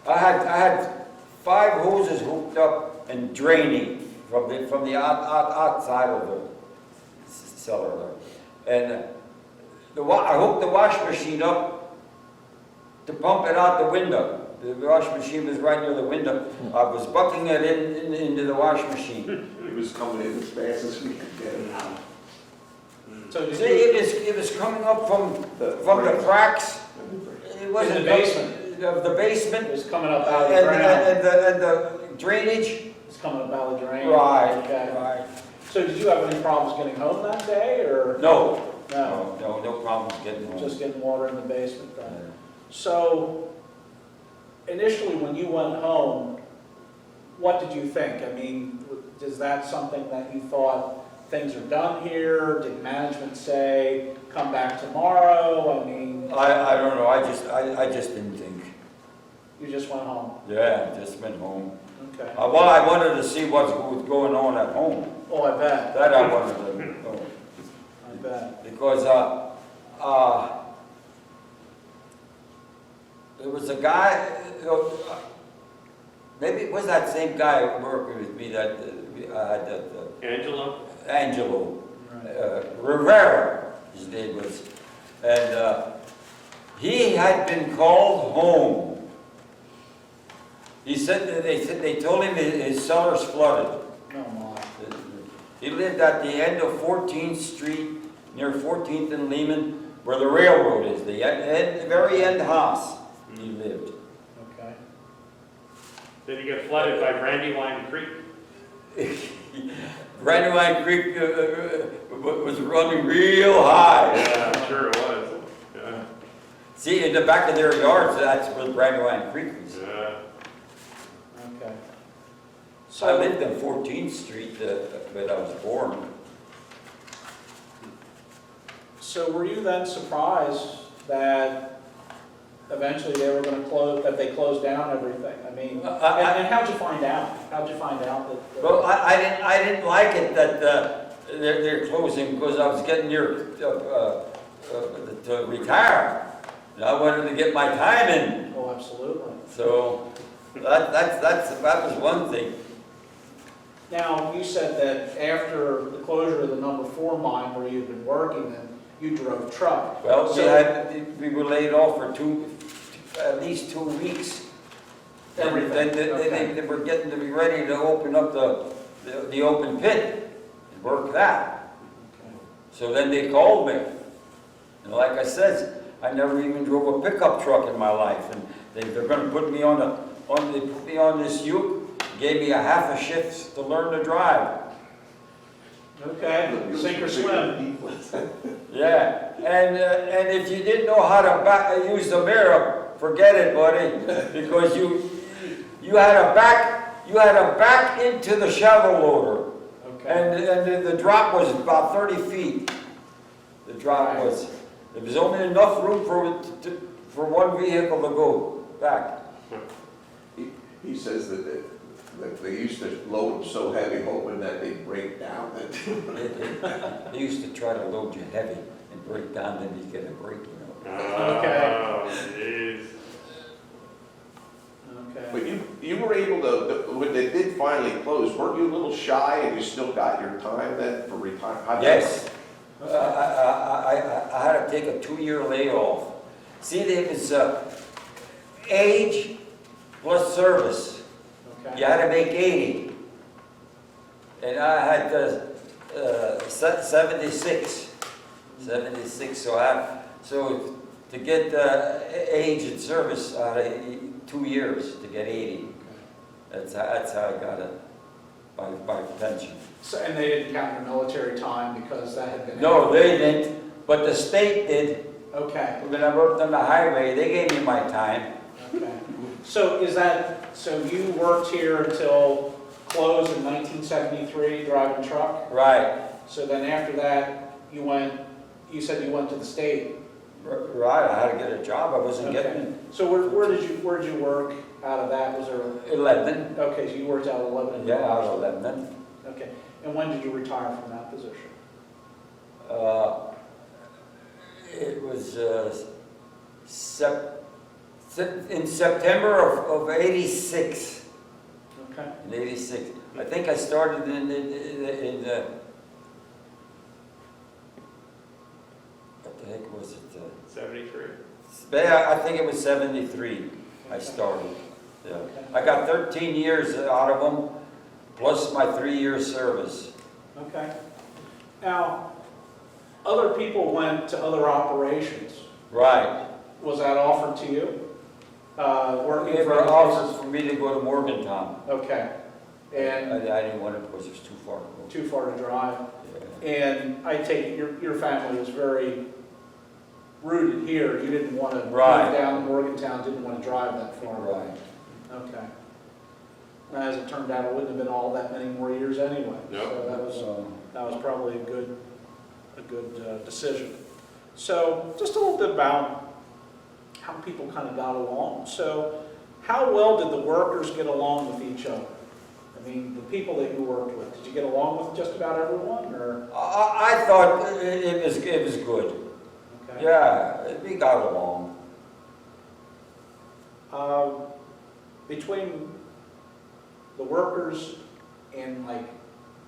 I had 5 hoses hooked up and draining from the outside of the cellar there. And I hooked the wash machine up to pump it out the window. The wash machine was right near the window. I was bucking it into the wash machine. it was coming in as fast as we could get it out. So did See, you, it was coming up from the cracks. It wasn't In the basement. Of the basement. it was coming up out of the And, ground? and the drainage. It's coming up out of the drain? Right, Okay. right. So did you have any problems getting home that day, or? No, No, no problems getting home. just getting water in the basement then? So initially, when you went home, what did you think? I mean, is that something that you thought, things are done here? Did management say, come back tomorrow? I mean, I don't know, I just didn't think. you just went home? Yeah, just went home. Okay. Well, I wanted to see what was going on at home. Oh, I bet, That I wanted to know. I bet. Because, there was a guy, maybe it was that same guy working with me that, I had that, Angelo? Angelo. Right. Rivera, his name was, and he had been called home. He said that they told him his cellar's flooded. No, my. He lived at the end of 14th Street, near 14th and Lehman, where the railroad is, the very end house he lived. Okay. Did he get flooded by Brandywine Creek? Brandywine Creek was running real high. Yeah, I'm sure it was. Yeah. See, in the back of their yards, that's where Brandywine Creek was. Yeah. Okay. I lived on 14th Street when I was born. So were you then surprised that eventually they were going to close, that they closed down everything? I mean, and how'd you find out? How'd you find out that? Well, I didn't like it that they're closing because I was getting near to retire. And I wanted to get my time in. Oh, absolutely. So that was one thing. Now, you said that after the closure of the number 4 mine where you'd been working, then you drove truck. Well, So- we were laid off for at least 2 weeks. Everything, They were getting to be ready to open up the open pit and work that. Okay. So then they called me. And like I said, I never even drove a pickup truck in my life. And they're going to put me they put me on this uke, gave me a half a shift to learn to drive. Okay, sink or swim. Yeah, and if you didn't know how to use the mirror, forget it, buddy, because you had to back into the shovel loader, Okay. and the drop was about 30 feet. The drop was. There was only enough room for one vehicle to go back. He says that they used to load them so heavy hoping that they'd break down. They used to try to load you heavy and break down, then you get a break, you know. Oh, jeez. Okay. But you were able to, when they did finally close, weren't you a little shy and you still got your time then for retirement? Yes. I had to take a 2-year layoff. See, there was age plus service. Okay. You had to make 80. And I had 76. 76, so to get age and service, I had 2 years to get 80. That's how I got it, by pension. So, and they didn't count your military time because that had been. No, they didn't, but the state did. Okay, When I worked on the highway, they gave me my time. okay. So so you worked here until close in 1973, driving truck? Right, So then after that, you said you went to the state? right, I had to get a job, I wasn't Okay. getting So where did you work out of that? Was there, 11. okay, so you worked out of Lebanon? Yeah, out of 11. Okay, and when did you retire from that position? It was In September of '86. Okay. In '86. I think I started in what the heck was it? 73. I think it was '73 I started. Yeah. I got 13 years out of them, plus my 3-year service. Okay. Now, other people went to other operations. Right. Was that offered to you? Working They for were other offered places? for me to go to Morgantown. Okay. And I didn't want it because it was too far to go. too far to drive. Yeah. And I take it your family was very rooted here. You didn't want to Right. move down to Morgantown, didn't want to drive that far. Right. Okay. As it turned out, it wouldn't have been all that many more years anyway. Nope. So that was probably a good decision. So just a little bit about how people kind of got along. So how well did the workers get along with each other? I mean, the people that you worked with, did you get along with just about everyone, or? I thought it was good. Okay. Yeah, we got along. Between the workers and like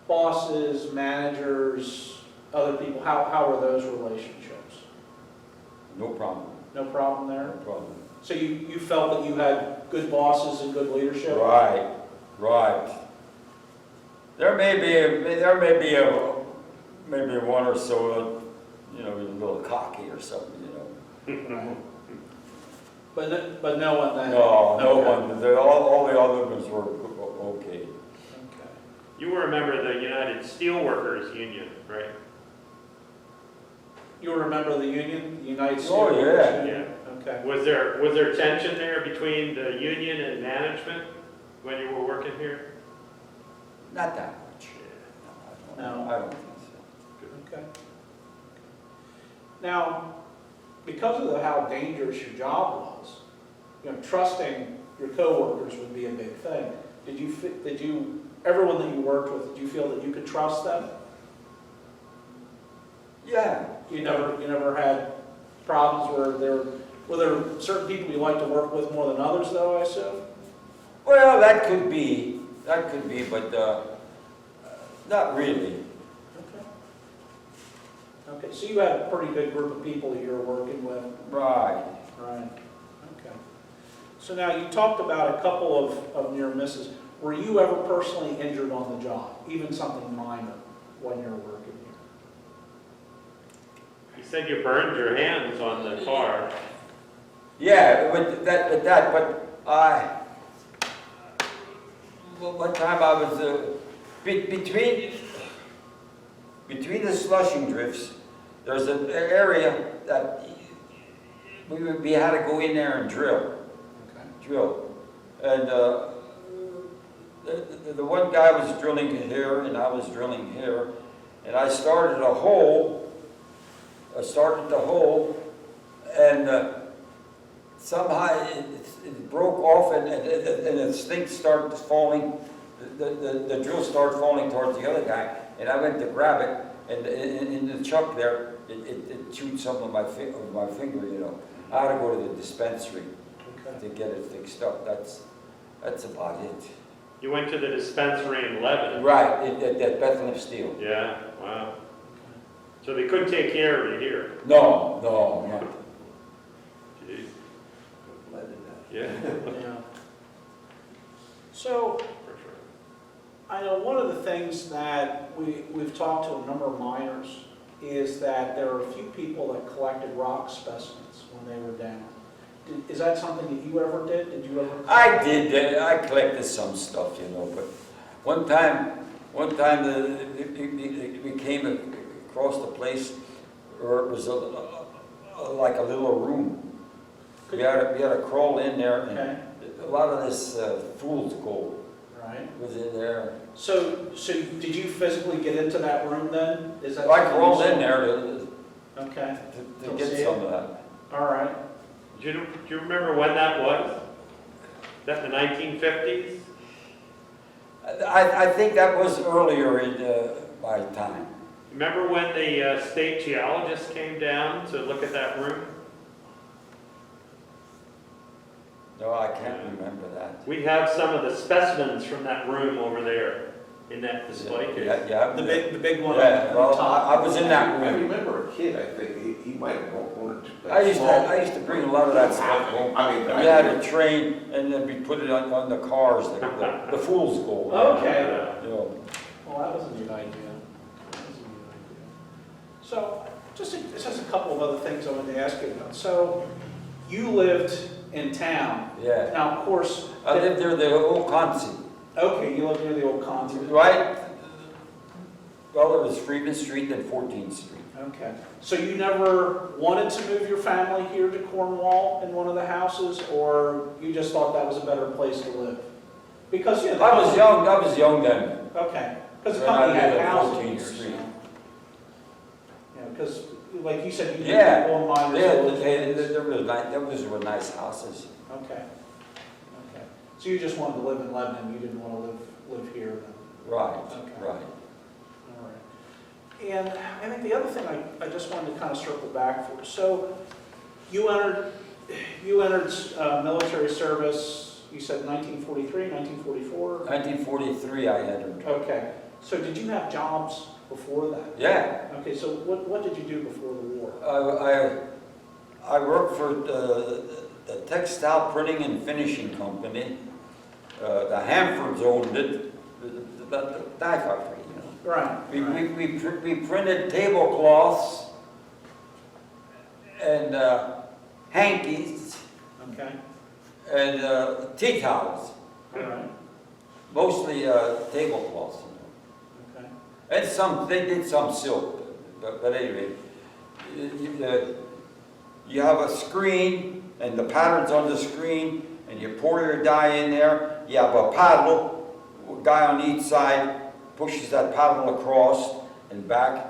bosses, managers, other people, how were those relationships? No problem. No problem No there? problem. So you felt that you had good bosses and good leadership? Right. Right. There may be maybe one or so, a little cocky or something, Right. But no one then? No Okay. one. All the other ones were okay. Okay. You were a member of the United Steelworkers Union, right? You remember the union, the United States? Oh, yeah. Yeah. Okay. Was there tension there between the union and management when you were working here? Not that much. No. I don't think so. Okay. Now, because of how dangerous your job was, trusting your coworkers would be a big thing. Everyone that you worked with, did you feel that you could trust them? Yeah. You never had problems were there certain people you like to work with more than others, though, I assume? Well, that could be, but not really. Okay. Okay, so you had a pretty good group of people that you were working with. Right. Right. Okay. So now you talked about a couple of near misses. Were you ever personally injured on the job, even something minor, when you were working here? You said you burned your hands on the car. Yeah, but one time I was between the slushing drifts. There's an area that we had to go in there and drill, and the one guy was drilling here and I was drilling here, and I started the hole, and somehow it broke off, and the stink started falling, the drill started falling towards the other guy, and I went to grab it, and in the chuck there, it chewed some of my finger, I had to go to the dispensary to get it fixed up. That's about it. You went to the dispensary in Lebanon. Right, at Bethlehem Steel. Yeah, wow. So they couldn't take care of you here. No. Jeez. Yeah, Yeah. So, for sure. I know one of the things that we've talked to a number of miners is that there are a few people that collected rock specimens when they were down. Is that something that you ever did? Did you ever? I did. I collected some stuff, but one time we came across the place where it was like a little room. We had to crawl in there, and Okay. a lot of this fool's gold Right. was in there. So did you physically get into that room then? Is that? I something crawled you saw? in there to Okay. Don't get see it? some of that. All right. Do you remember when that was? Is that the 1950s? I think that was earlier in my time. Remember when the state geologist came down to look at that room? No, I can't remember that. We have some of the specimens from that room over there in that display case. Yeah. The big one Yeah, on well, the top. I was in that I room. remember a kid, I think, he might have brought one or two. I used to bring a lot of that stuff home. I mean, We had a train, and then we put it on the cars, the fool's gold. Okay. You know. Well, that was a neat idea. That was a neat idea. So, just a couple of other things I wanted to ask you about. So, you lived in town. Yeah. Now, of course. I lived there, the old Consi, Okay, you lived near the old consulate. right? Well, it was Freeman Street and 14th Street. Okay. So you never wanted to move your family here to Cornwall in one of the houses, or you just thought that was a better place to live? Because, you know. I was young then. Okay. Because the When I company had lived at houses 14th here, so. Street. Yeah, because, like you said, you Yeah. Cornwall Miners. Those were nice houses. Okay. Okay. So you just wanted to live in Lebanon, you didn't want to live here then? Right, Okay. right. All right. And I think the other thing I just wanted to kind of circle back for. So you entered military service, you said 1943, 1944? 1943 I entered. Okay. So did you have jobs before that? Yeah. Okay, so what did you do before the war? I worked for the textile printing and finishing company. The Hamfords owned it, the dye factory, you know. Right. We printed tablecloths and hankies Okay. and tea towels, All right. mostly tablecloths. You know. Okay. And they did some silk, but anyway, you have a screen, and the pattern's on the screen, and you pour your dye in there. You have a paddle, a guy on each side pushes that paddle across and back.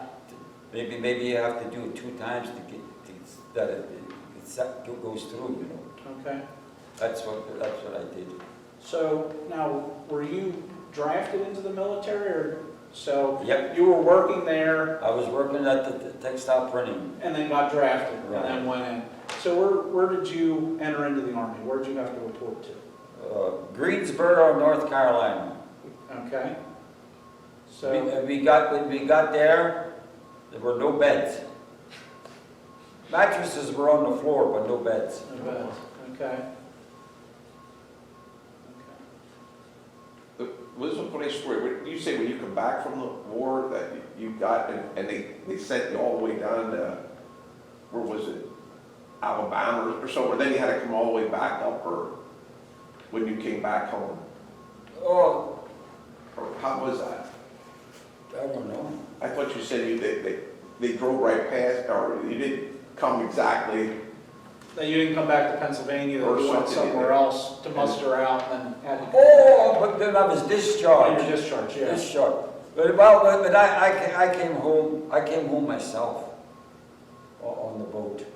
Maybe you have to do it 2 times that it goes through. You know, Okay. that's what I did. So now, were you drafted into the military, or so? Yep. You were working there I was working at the textile printing. and then got drafted Right. and then went in. So where did you enter into the Army? Where did you have to report to? Greensboro, North Carolina. Okay. So, When we got there were no beds. Mattresses were on the floor, but no beds. no beds. Okay. What is a funny story? What you say when you come back from the war that you got, and they sent you all the way down to, where was it? Alabama or somewhere, then you had to come all the way back up, or when you came back home? Oh, Or how was that? I don't know. I thought you said they drove right past, or you didn't come exactly. Then you didn't come back to Pennsylvania, Or you went something, somewhere yeah. else to muster out and then had to. Oh, but then I was Oh, discharged. you're discharged, yeah. Discharged. But I came home. I came home myself on the boat.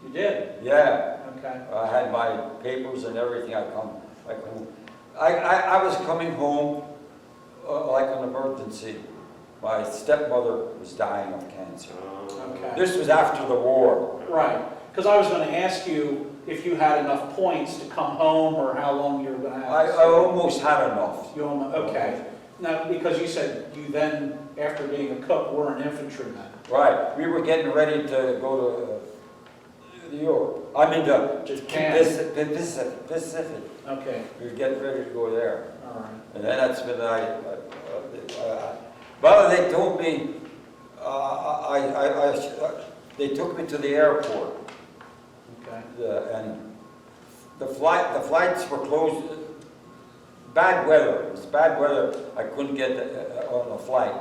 You did? Yeah, Okay. I had my papers and everything. I come home. I was coming home like an emergency. My stepmother was dying of cancer. Okay. This was after the war. Right, because I was going to ask you if you had enough points to come home, or how long you were going to have. I almost had enough. You okay. Now, because you said you then, after being a cook, were an infantryman. Right, we were getting ready to go to Europe. I mean, the Japan. Pacific. Okay, We were getting ready to go there. all right. And then that's when well, they told me, they took me to the airport. Okay. And the flights were closed. Bad weather. It was bad weather. I couldn't get on a flight.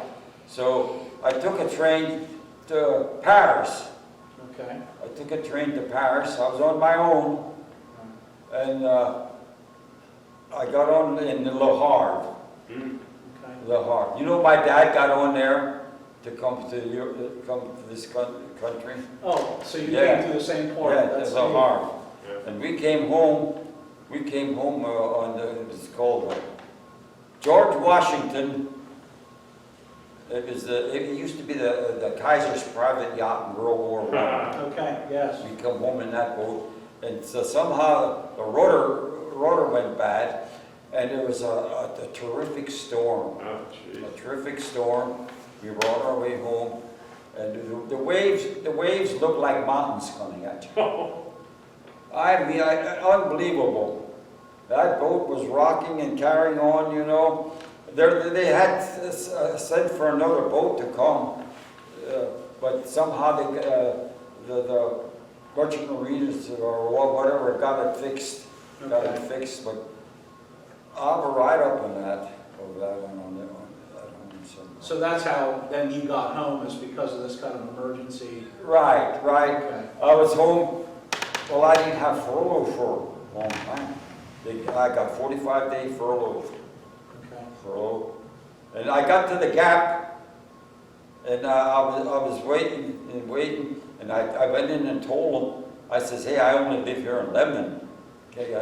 So I took a train to Paris. Okay. I took a train to Paris. I was on my own. And I got on in Le Havre. Okay. Le Havre. You know, my dad got on there to come to this country. Oh, so you Yeah. came through the same port? Yeah, That's Le neat. Havre. And we came home. We came home on the, it was called George Washington. It used to be the Kaiser's private yacht in World War I. Okay, yes. We come home in that boat, And so somehow the rotor went bad, and there was a terrific storm. Oh, jeez. A terrific storm. We were on our way home, and the waves looked like mountains coming at you. I mean, unbelievable. That boat was rocking and carrying on, you know. They had sent for another boat to come, but somehow the merchant mariners or whatever got it fixed. Got it fixed, but I'll have a write-up on that, of that one on that one. So that's how then you got home, is because of this kind of emergency? Right. Okay. I was home, well, I didn't have furlough for a long time. I got 45-day furlough. Okay. Furlough. And I got to the Gap, and I was waiting, and I went in and told them, I says, hey, I only live here in Lebanon. Okay,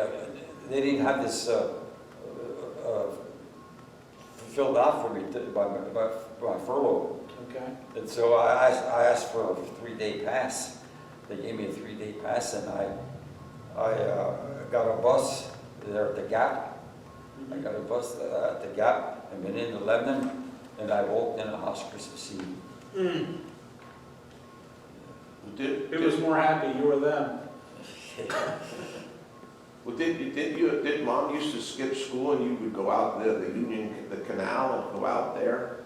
they didn't have this filled out for me by furlough. Okay. And so I asked for a 3-day pass. They gave me a 3-day pass, and I got a bus there at the Gap. I got a bus at the Gap and went into Lebanon, and I walked in a house Christmas Eve. Who was more happy, you or them? Well, did Mom used to skip school and you would go out the canal and go out there?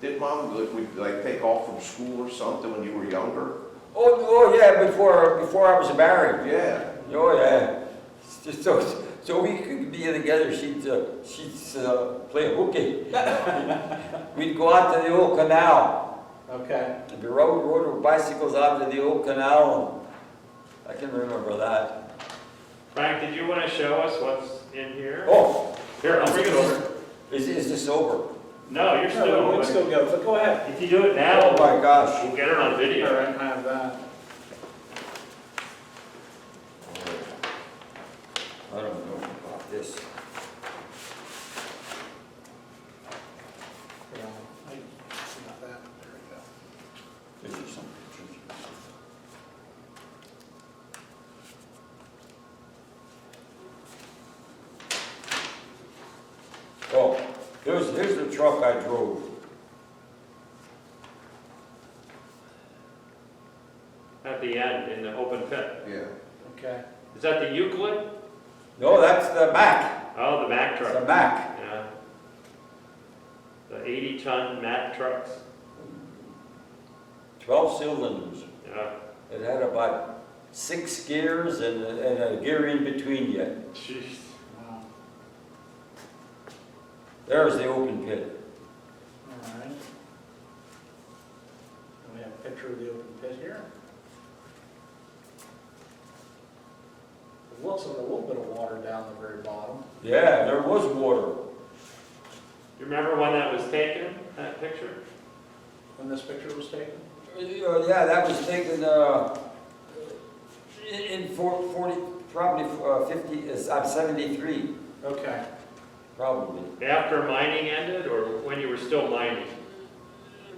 Did Mom would take off from school or something when you were younger? Oh yeah, before I was married. Yeah. Oh yeah. So we could be together. She'd play hooky. We'd go out to the old canal. Okay. And we rode our bicycles out to the old canal. I can remember that. Frank, did you want to show us what's in here? Oh, Here, I'll bring it over. is this over? No, you're No, still. we can still go, but go ahead. If you do it now, Oh my gosh. we'll get it on All video. right, I have that. I don't know about this. Yeah, I got that. There we go. These are some pictures. Oh, here's the truck I drove. At the end, in the open pit. Yeah. Okay. Is that the Euclid? No, that's the Mack. Oh, the Mack It's truck. the Mack. Yeah. The 80-ton Mack trucks. 12 cylinders. Yeah. It had about 6 gears and a gear in between yet. Jeez. Wow. There's the open pit. All right. And we have a picture of the open pit here. It looks like a little bit of water down the very bottom. Yeah, there was water. You remember when that was taken, that picture? When this picture was taken? Yeah, that was taken in 40, probably 50, I'm 73, Okay. probably. After mining ended, or when you were still mining?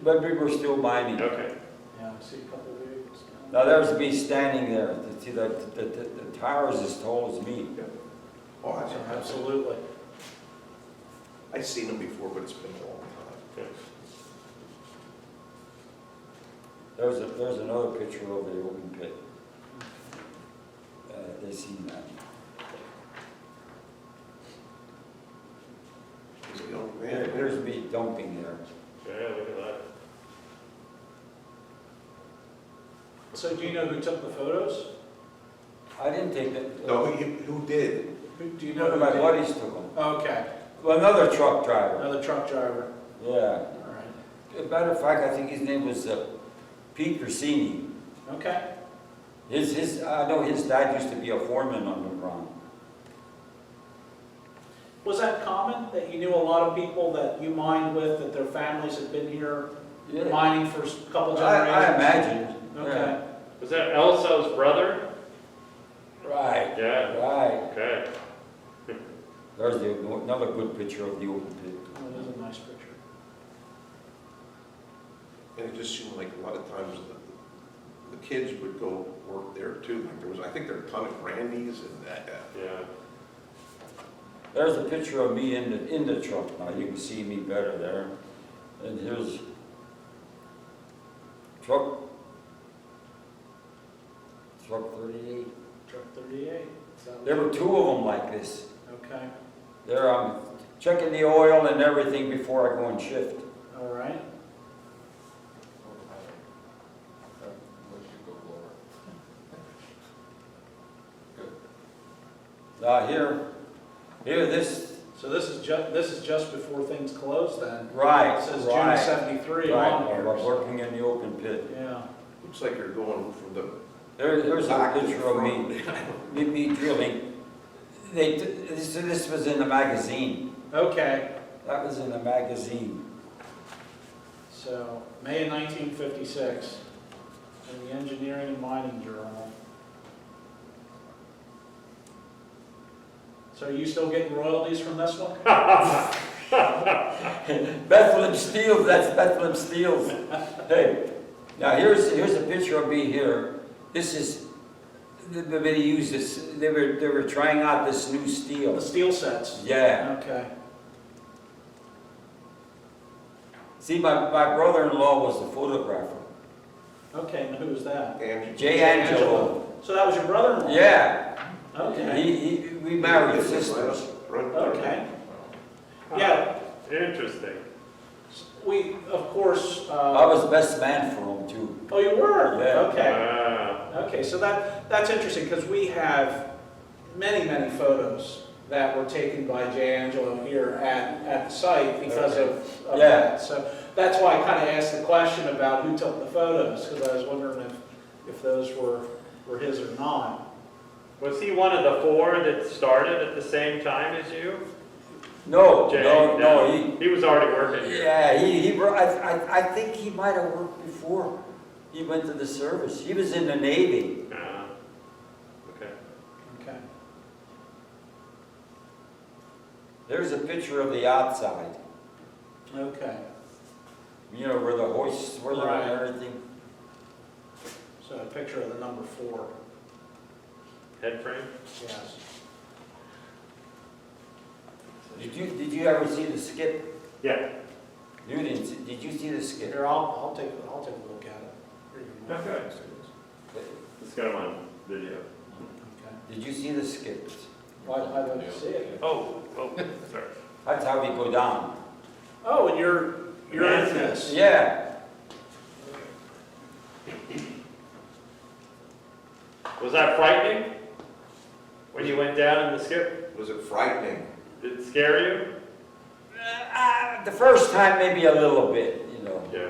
But we were still mining. Okay. Yeah, I see a couple of vehicles. Now there's me standing there. See, the tower is as tall as me. Oh, that's Absolutely. I've seen them before, but it's been a long time. Okay. There's another picture of the open pit. They seen that. He's a young man. There's me dumping there. Yeah, look at that. So do you know who took the photos? I didn't take that. No, who did? Do you know One who of my did? buddies took them. Okay. Well, another truck driver. Another truck driver. Yeah. All right. As a matter of fact, I think his name was Pete Rossini. Okay. I know his dad used to be a foreman underground. Was that common, that you knew a lot of people that you mined with, that their families had been here Yeah. mining for a couple I generations? imagined. Okay. Was that Elso's brother? Yeah. Right. Yeah. Right. Okay. There's another good picture of the open pit. Oh, that is a nice picture. And it just seemed like a lot of times the kids would go work there too. Like there was, I think there were a ton of Grandies and Yeah. There's a picture of me in the truck. Now you can see me better there. And here's truck 38. Truck 38. There were two of them like this. Okay, There, I'm checking the oil and everything before I go and shift. all right. Here, this, so this is just before things close then? right, It says right. June 73 Right, on here. I'm working in the open pit. Yeah, looks like you're going from the There's a back to the picture of me, front. me drilling. This was in the magazine. okay, That was in the magazine. so May of 1956, in the Engineering and Mining Journal. So are you still getting royalties from this one? Bethlehem Steels, that's Bethlehem Steels. Hey, now here's a picture of me here. This is, they used this, they were trying out this new steel. The steel sets? Yeah. Okay, See, my brother-in-law was the photographer. okay, and who was that? And Jay Angelo. So that was your brother-in-law? Yeah. Okay, We married sisters. okay. Yeah, Interesting. we, of course, I was best man for him too. oh, you were? Yeah. Okay. Okay, so that's interesting, because we have many, many photos that were taken by Jay Angelo here at the site because of Yeah. that. So that's why I kind of asked the question about who took the photos, because I was wondering if those were his or not. Was he one of the four that started at the same time as you? No, Jay? no, He was already working here. yeah, I think he might have worked before he went to the service. He was in the Navy. Okay. Okay. There's a picture of the outside, Okay, you know, where the hoists were Right. and everything. so a picture of the number 4, Head frame? yes. Did you ever see the skip? Yeah. You didn't. Did you see the skip? Here, I'll take a look at it. Here you go. Okay. Let's get him on video. Okay. Did you see the skip? Why don't you see it? Oh, sorry. That's how we go down. Oh, and you're in Massive. this? Yeah. Was that frightening? When you went down in the skip? was it frightening? Did it scare you? The first time, maybe a little bit, you know. Yeah.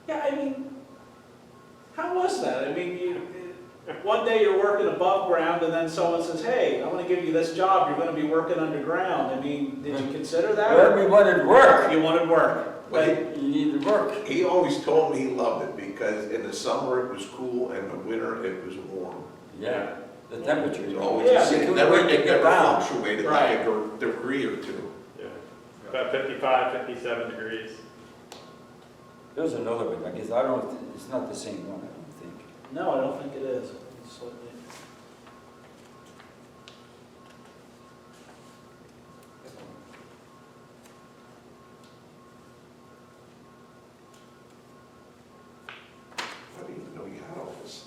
Yeah, I mean, how was that? I mean, one day you're working above ground and then someone says, hey, I'm going to give you this job, you're going to be working underground. I mean, did you consider that? Well, we wanted work. You wanted work. But You needed work. He always told me he loved it because in the summer it was cool and in the winter it was warm. Yeah. The temperature. It You always, Yeah, it never get down. fluctuated Right. like a degree or two. Yeah. About 55, 57 degrees. There's another one. I guess I don't. It's not the same one. I don't think. no, I don't think it is. It's slightly- I didn't even know you had all this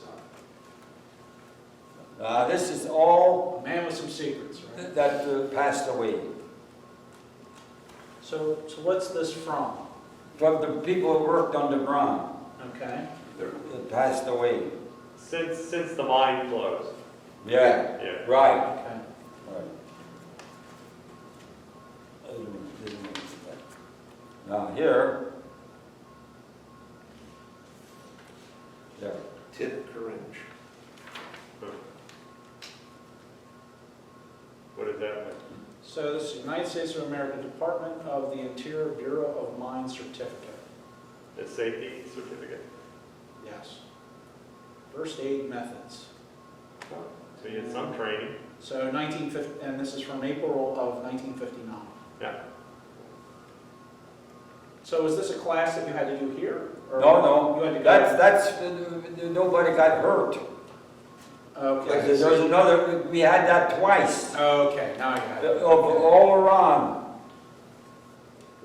stuff. This is all A man with some secrets, right? that passed away. So what's this from? From the people who worked underground Okay. that passed away. Since the mine closed. Yeah. Yeah. Right. Okay. Right. Now here. There. Tit Coringe. What is that? So this is United States of America Department of the Interior Bureau of Mines Certificate. A safety certificate? Yes. First aid methods. So you had some training. So 1950, and this is from April of 1959. Yeah. So is this a class that you had to do here? Or No, you had to go- that's, nobody got hurt. Okay. There's another, we had that twice, Okay, now I got it. all around,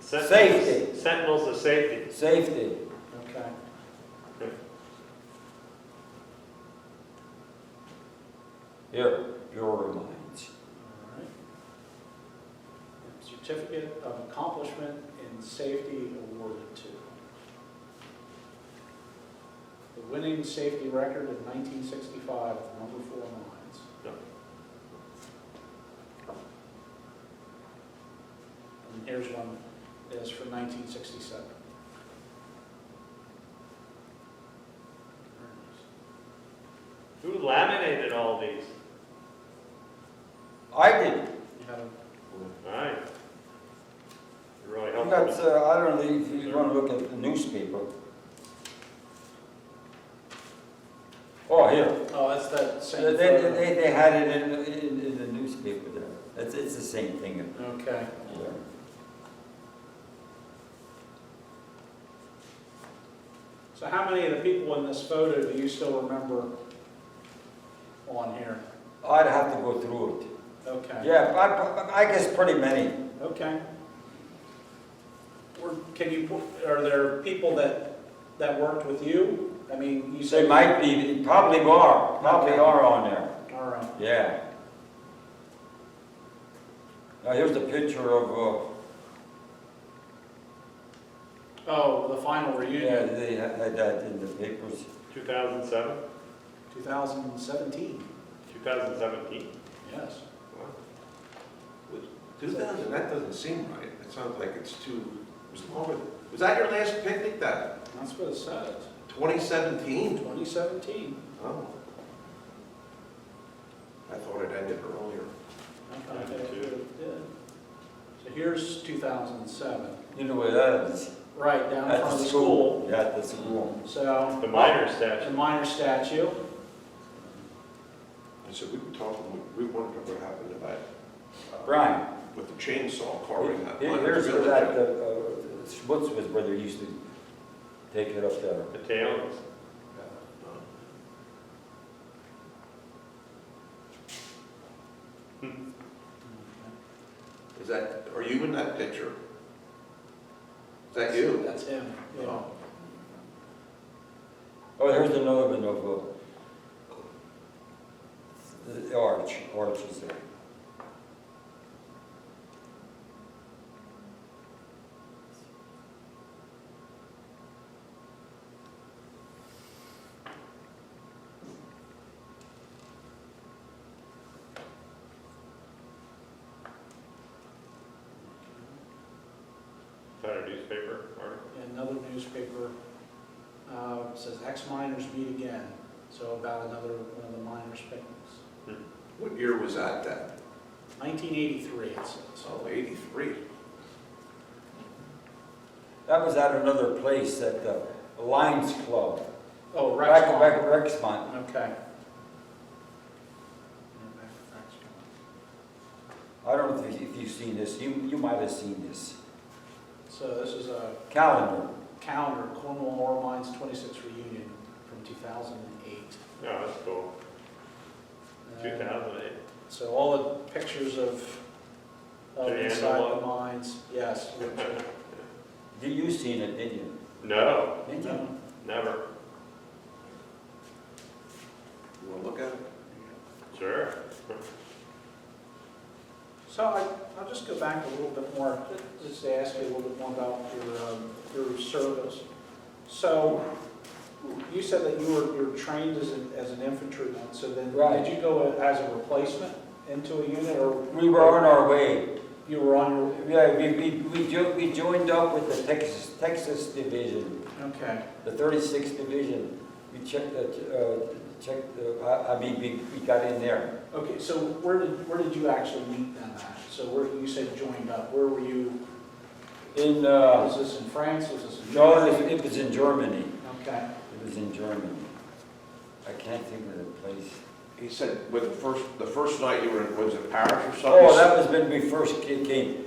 Safety. Sentinels of safety. safety. Okay. Here, Bureau of Mines. All right. Certificate of Accomplishment in Safety awarded to. The winning safety record in 1965 with number 4 mines. No. And here's one that's from 1967. Who laminated all these? I did. You have a- All right. You're really That's, helpful. I don't know if you want to look at the newspaper. Oh, here. Oh, that's that same They, photo. they had it in the newspaper there. It's the same thing. Okay. Yeah. So how many of the people in this photo do you still remember on here? I'd have to go through it. Okay. Yeah, I guess pretty many. Okay. Can you, are there people that worked with you? I mean, you They said. might be, probably are on there. All right. Yeah. Now here's the picture of, Oh, the final yeah, reunion, they had that in the papers. 2007? 2017. 2017? Yes. 2000, that doesn't seem right. It sounds like it's too, it was longer. Was that your last picnic, that That's what it says. 2017? 2017. Oh. I thought it ended earlier. Okay, it did. So here's 2007. You know where that is? Right, down in At front the of the school. Yeah, at the school. So. The miner The statue. miner statue. I said, we were talking, we wondered what happened to that. Brian, With the chainsaw carving that. here's village where that, up. Schmutz was where they used to take it up there. The tailings. Is that, are you in that picture? Is that you? That's him. Yeah. Oh. Oh, here's another one of, the arch is there. Is that a newspaper article? Another newspaper says ex-miners meet again. So about another one of the miners' picnics. What year was that then? 1983, it says. Oh, 83. That was at another place at the Lions Club. Oh, Back Rex. at Rexmont. Okay. I don't know if you've seen this. You might have seen this. So this is a Calendar. calendar, Cornwall Mines 26th reunion from 2008. No, that's cool. 2008. So all the pictures of The inside animal the mines, yes. Did you seen it, didn't you? No, Did you? No. never. You want to look at it? Sure. So I'll just go back a little bit more, just to ask you a little bit more about your service. So you said that you were trained as an infantryman, so then Right. did you go as a replacement into a unit, or We were on our way. you were on your, Yeah, we joined up with the Texas Division, okay, the 36th Division. We checked we got in there. okay, so where did you actually meet them at? So where, you said joined up, where were you, In, was this in France, was this in no, Germany? it was in Germany. Okay, It was in Germany. I can't think of the place. He said, with the first night you were in, was it Paris or something? Oh, that was when we first came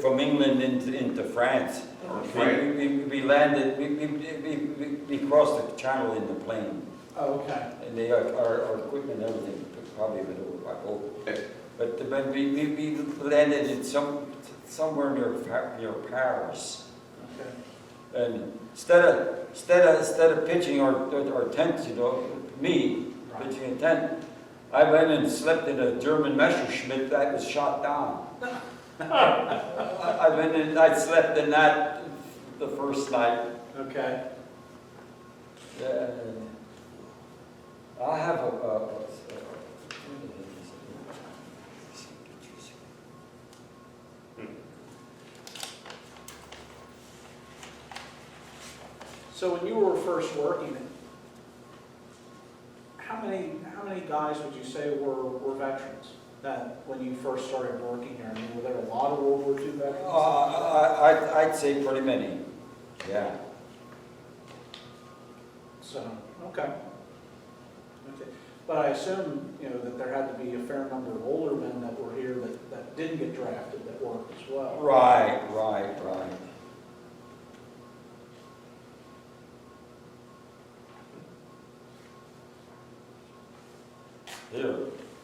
from England into France. Right. We landed, we crossed the channel in the plane. Oh, okay. And they are, our equipment and everything, probably been over by boat. But when we landed in somewhere near Paris. Okay. And instead of pitching our tent, you know, Right. pitching a tent, I went and slept in a German Messerschmitt that was shot down. I went and I slept in that the first night. Okay. I have So when you were first working, how many guys would you say were veterans? That when you first started working here, I mean, were there a lot of World War II veterans? I'd say pretty many. Yeah. So, okay. Okay. But I assume, you know, that there had to be a fair number of older men that were here that didn't get drafted that worked as well. Right.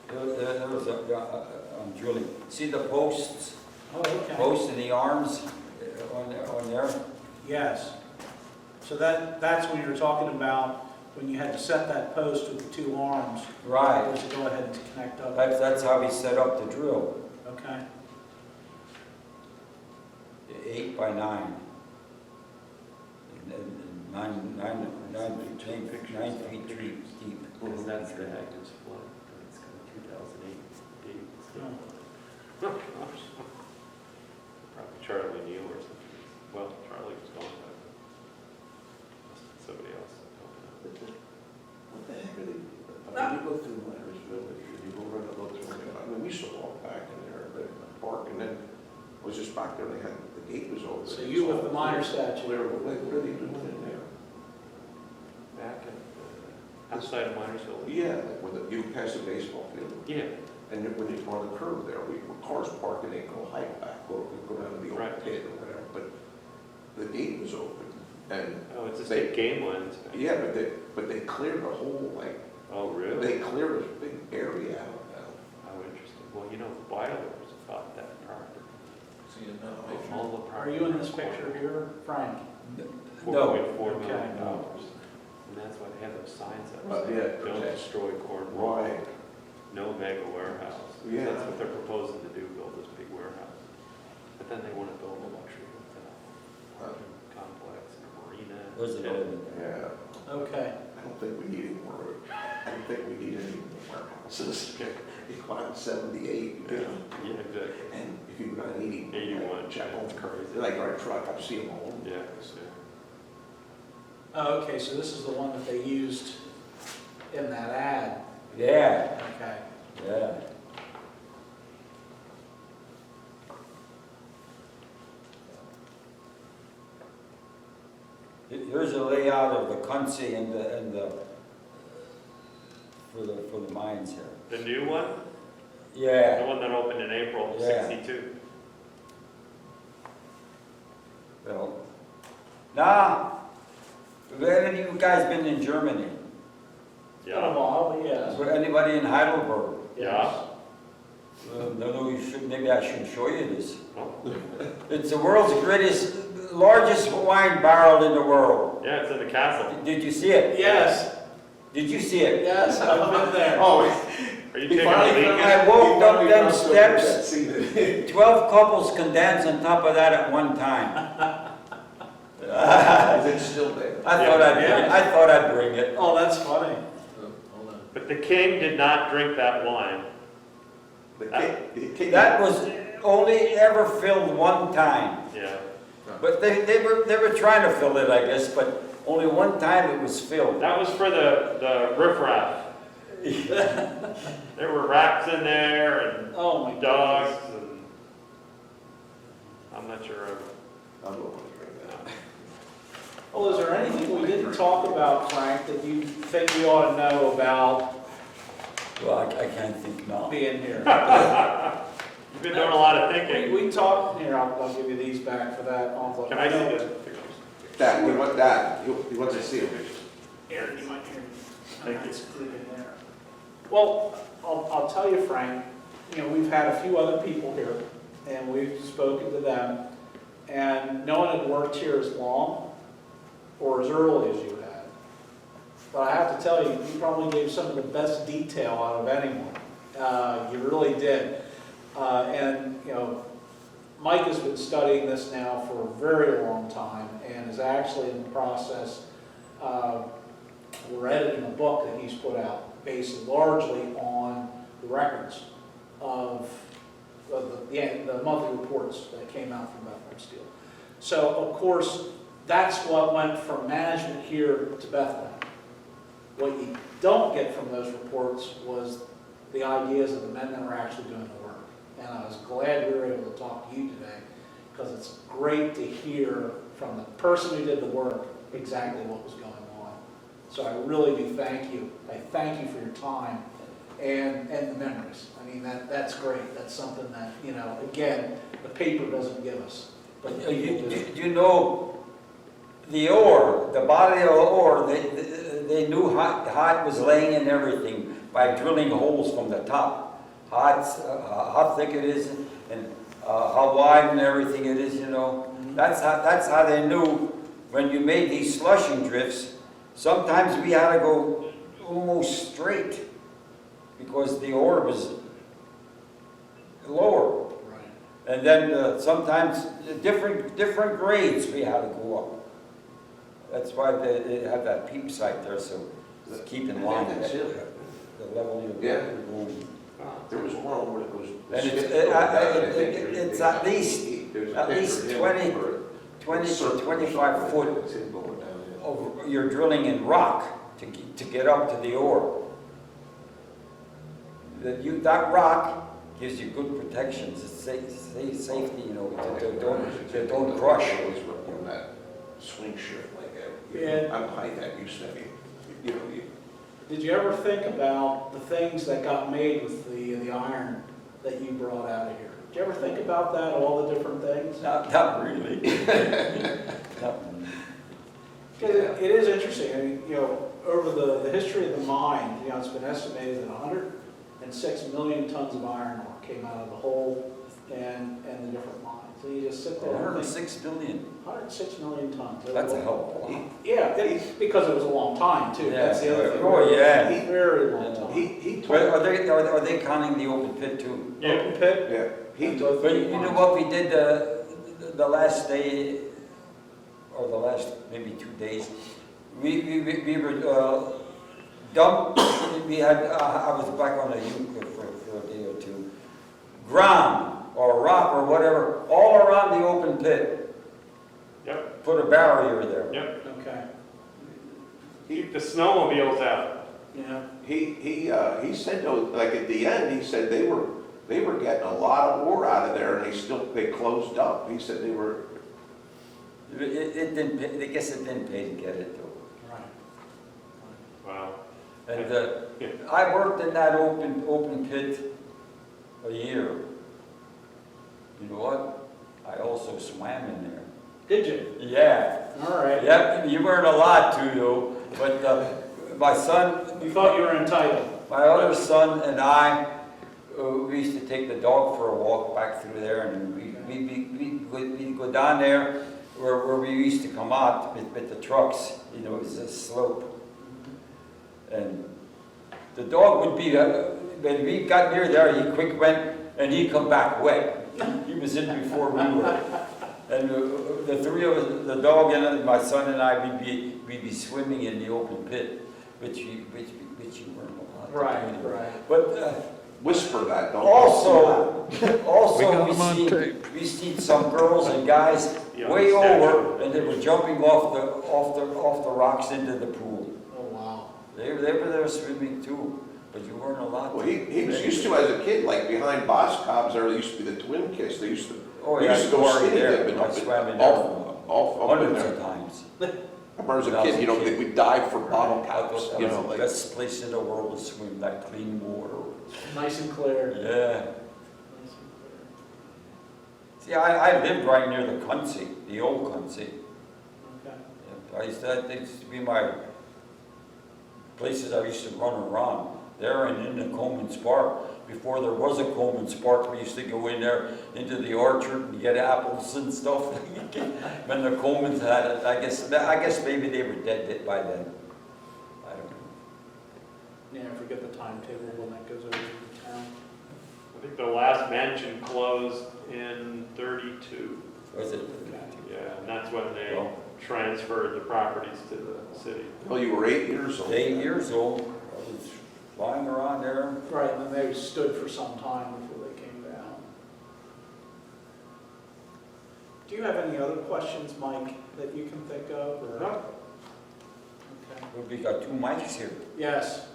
There was Julie. See the posts? Oh, okay. Posts in the arms on there? Yes. So that's when you were talking about when you had to set that post with the two arms. Right. To go ahead and connect up. That's how we set up the drill. Okay. 8 by 9. And 9 feet deep. Because that's the Agnes flood, and it's kind of 2008 date. Oh. Probably Charlie Neal or something. Well, Charlie was gone back then. Must have been somebody else. What the heck are they? I mean, you go through Myers Village, and you go right up through there. I mean, we used to walk back in there, the park, and then I was just back there, and the gate was open. So you with the minor statue. What are they doing in there? Back at, outside of Minersville. Yeah, like when you pass the baseball field, Yeah, and when you on the curb there, cars park and they go hike back, or go down to the old Right. pit or whatever, but the gate was open, and, oh, it's just They- big game lines. back yeah, there. but they cleared the whole, like, Oh, really? they cleared a big area out now. Oh, interesting. Well, you know, Wilder's bought that property. See it now. All the Are property. you in this picture here, Frank? No. $4.4 Okay. million. And that's why they have those signs up. Yeah, Don't okay. destroy Cornwall. Right, No mega warehouse. Yeah. That's what they're proposing to do, build this big warehouse. But then they want to build a luxury hotel complex and a marina. Was it? yeah. Okay. I don't think we need any more, I don't think we need any more warehouses. You climb 78, you know, Yeah, exactly. and if you've got an 81, chapel, that's crazy. like our truck, I see them all. Yeah, Oh, okay, so this is the one that they used in that ad. Yeah. Okay. Yeah. Here's a layout of the country and the for the mines here. The new one? The Yeah. one that opened in April of Yeah. 62? Well, nah. Have any of you guys been in Germany? Been a while, but yes. Is there anybody in Heidelberg? Yeah. No, you should. Maybe I should show you this. Oh. It's the world's largest wine barrel in the world. Yeah, it's in the castle. Did you see it? Yes, Did you see it? yes, I've been there. Oh, Are you taking a leak in I it? walked up them steps. 12 couples can dance on top of that at one time. Is it still there? I thought I'd bring it. Oh, that's funny. But the king did not drink that wine. The king- That was only ever filled one time. Yeah. But they were trying to fill it, I guess, but only one time it was filled. That was for the riffraff. There were rats in there and Oh, my dogs goodness. and I'm not sure of. I'm not wondering that. Well, is there anything we didn't talk about, Frank, that you think we ought to know about Well, I can't think now. being here? You've been doing a lot of thinking. We talked, here, I'll give you these back for that envelope. Can I see the pictures? That, we want that, he wants to see it. Here, you might hear. Thank you. It's clipping there. Well, I'll tell you, Frank, you know, we've had a few other people here, and we've spoken to them, and no one had worked here as long or as early as you had. But I have to tell you, you probably gave some of the best detail out of anyone. You really did. And, you know, Mike has been studying this now for a very long time and is actually in the process, we're editing a book that he's put out based largely on the records of the monthly reports that came out from Bethlehem Steel. So, of course, that's what went from management here to Bethlehem. What you don't get from those reports was the ideas of the men that were actually doing the work. And I was glad we were able to talk to you today, because it's great to hear from the person who did the work exactly what was going on. So I really do thank you. I thank you for your time and the memories. I mean, that's great. That's something that, you know, again, the paper doesn't give us. But the people do. You know, the ore, the body of the ore, they knew how it was laying and everything by drilling holes from the top. How thick it is and how wide and everything it is, you know. That's how they knew when you made these slushing drifts. Sometimes we had to go almost straight because the ore was lower. Right. And then sometimes different grades we had to go up. That's why they have that peep sight there, so to keep in line That's it. the level you're Yeah. going. There was one where it was. And it's at least 20 to 25 foot of you're drilling in rock to get up to the ore. That rock gives you good protections. It's safety, you know, they don't crush. That swing shift like that. Yeah. I'm high that used to be, you know, Did you ever think about the things that got made with the iron that you brought out of here? Did you ever think about that, all the different things? Not really. Because it is interesting. I mean, you know, over the history of the mine, you know, it's been estimated that 106 million tons of iron ore came out of the hole and the different mines. So you just sit there and think, 106 billion. 106 million tons. That's a hell of a lot. Yeah, because it was a long time too. That's the other thing. Oh, yeah. Very long time. he But told, are they counting the open pit too? Open pit? yeah, he Both But of you know mines. what we did the last day, or the last maybe 2 days, we were dumped, we had, I was back on the Uke for a day or two, ground or rock or whatever, all around the open pit. Yep, Put a barrier there. yep. Okay. Keep the snowmobiles out. Yeah. he said though, like at the end, he said they were getting a lot of ore out of there and they closed up. He said they were, It didn't pay, I guess it didn't pay to get it though. Right. Wow. And Yeah. I worked in that open pit a year. You know what? I also swam in there. Did you? Yeah. All right. Yep, you weren't allowed to though, but my son, You thought you were entitled. my other son and I, we used to take the dog for a walk back through there and we'd go down there where we used to come out with the trucks, you know, it was a slope. And the dog would be, when we got near there, he quick went and he'd come back wet. He was in before we were. And the three of us, the dog and my son and I, we'd be swimming in the open pit, which you weren't allowed to do. Right, anyway. right. But whisper that, don't. also We got them on tape. we seen some girls and guys Yeah, way statue. over, and they were jumping off the rocks into the pool. Oh, wow. They were there swimming too, but you weren't allowed to. Well, he was used to as a kid, like behind Boss Cobb's there, there used to be the Twin Kiss, they used to. Oh, we yeah, used to go I skinny there, dipping I up swam in in, there off up in hundreds of there. times. I remember as a kid, you know, we'd dive for bottle I caps, thought that you was know, the like. best place in the world to swim, that clean water. Nice and clear. Yeah. Nice and clear. See, I lived right near the Quincy, the old Quincy. Okay. I used to, that used to be my places I used to run around. There and in the Coleman's Park. Before there was a Coleman's Park, we used to go in there into the orchard and get apples and stuff. When the Colemans had it, I guess maybe they were dead by then. I don't know. Yeah, I forget the timetable when that goes over to town. I think the last mansion closed in 32. Was it? Yeah, and that's when they Well, transferred the properties to the city. Well, you were 8 years old. 8 years old. I was flying around there. Right, and then they stood for some time before they came down. Do you have any other questions, Mike, that you can think of? Or? No. Okay. Well, we got 2 mics here. Yes,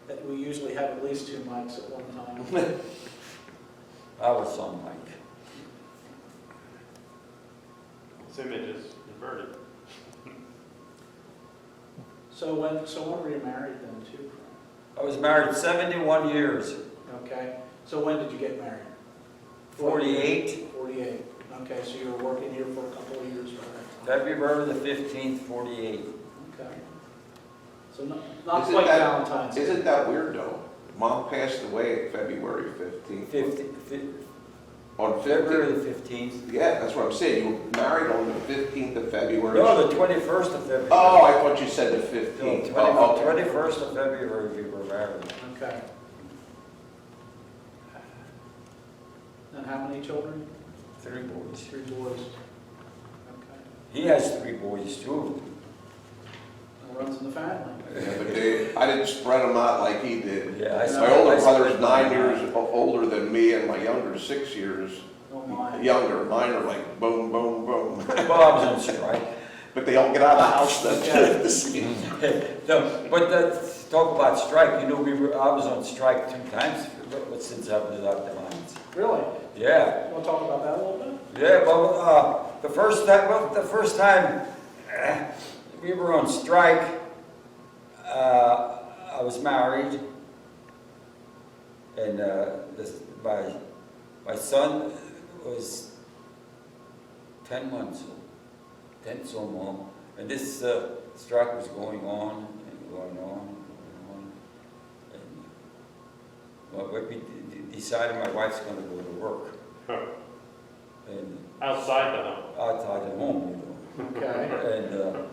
that we usually have at least 2 mics at one time. I was on mic. This image is inverted. So when were you married then, too? I was married 71 years. Okay, so when did you get married? 48. 48. Okay, so you were working here for a couple of years by that time. February the 15th, 48. Okay. So not Isn't quite that- Valentine's Day. Isn't that weird though? Mom passed away February 15th. On February 15th. the 15th. Yeah, that's what I'm saying. You were married on the 15th of February. No, the 21st of February. Oh, I thought you said the No, 15th. Oh, okay. 21st of February we were married. Okay. And how many children? 3 boys. 3 boys. Okay. He has 3 boys too. That runs in the family. Yeah, but I didn't spread them out like he did. Yeah, My older brother's spread 9 mine years out. older than me, and my younger 6 years Oh my. younger. Mine are like boom, boom, boom. Well, I was on strike. But they don't get out of the house then. No, but talk about strike, you know, I was on strike 2 times since I was at the mines. Really? Yeah. You want to talk about that a little bit? Yeah, well, the first time we were on strike, I was married, and my son was 10 months old, 10 so long, and this strike was going on and going on and on, and well, we decided my wife's going to go to work. Huh. And Outside the home. outside the home, you know. Okay. And,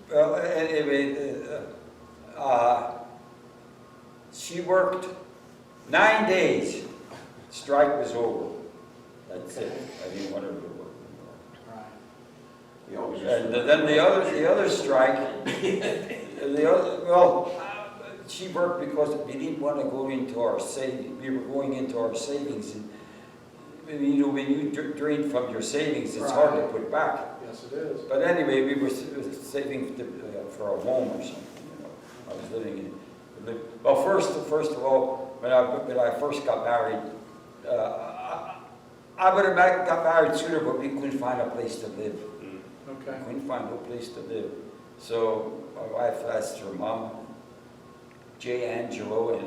well, anyway, she worked 9 days. Strike was over. That's it. I didn't want her to work anymore. Right. He always And then the other strike, she worked because we didn't want to go into our savings. We were going into our savings, and you know, when you drain from your savings, it's hard to put back. Yes, it is. But anyway, we were saving for a home or something. You know, I was living in. Well, first of all, when I first got married, I would have got married sooner, but we couldn't find a place to live. Okay. Couldn't find no place to live. So my wife asked her mom, J. Angelo,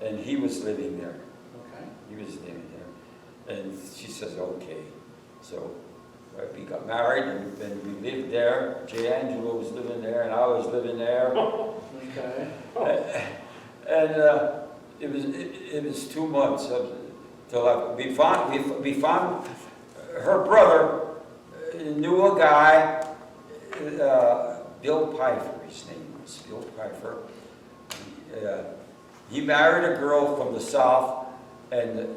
and he was living there. Okay. He was living there. And she says, okay. So we got married, and then we lived there. J. Angelo was living there, and I was living there. Okay. And it was 2 months till we found her brother knew a guy, Bill Pfeiffer, his name was Bill Pfeiffer. He married a girl from the south, and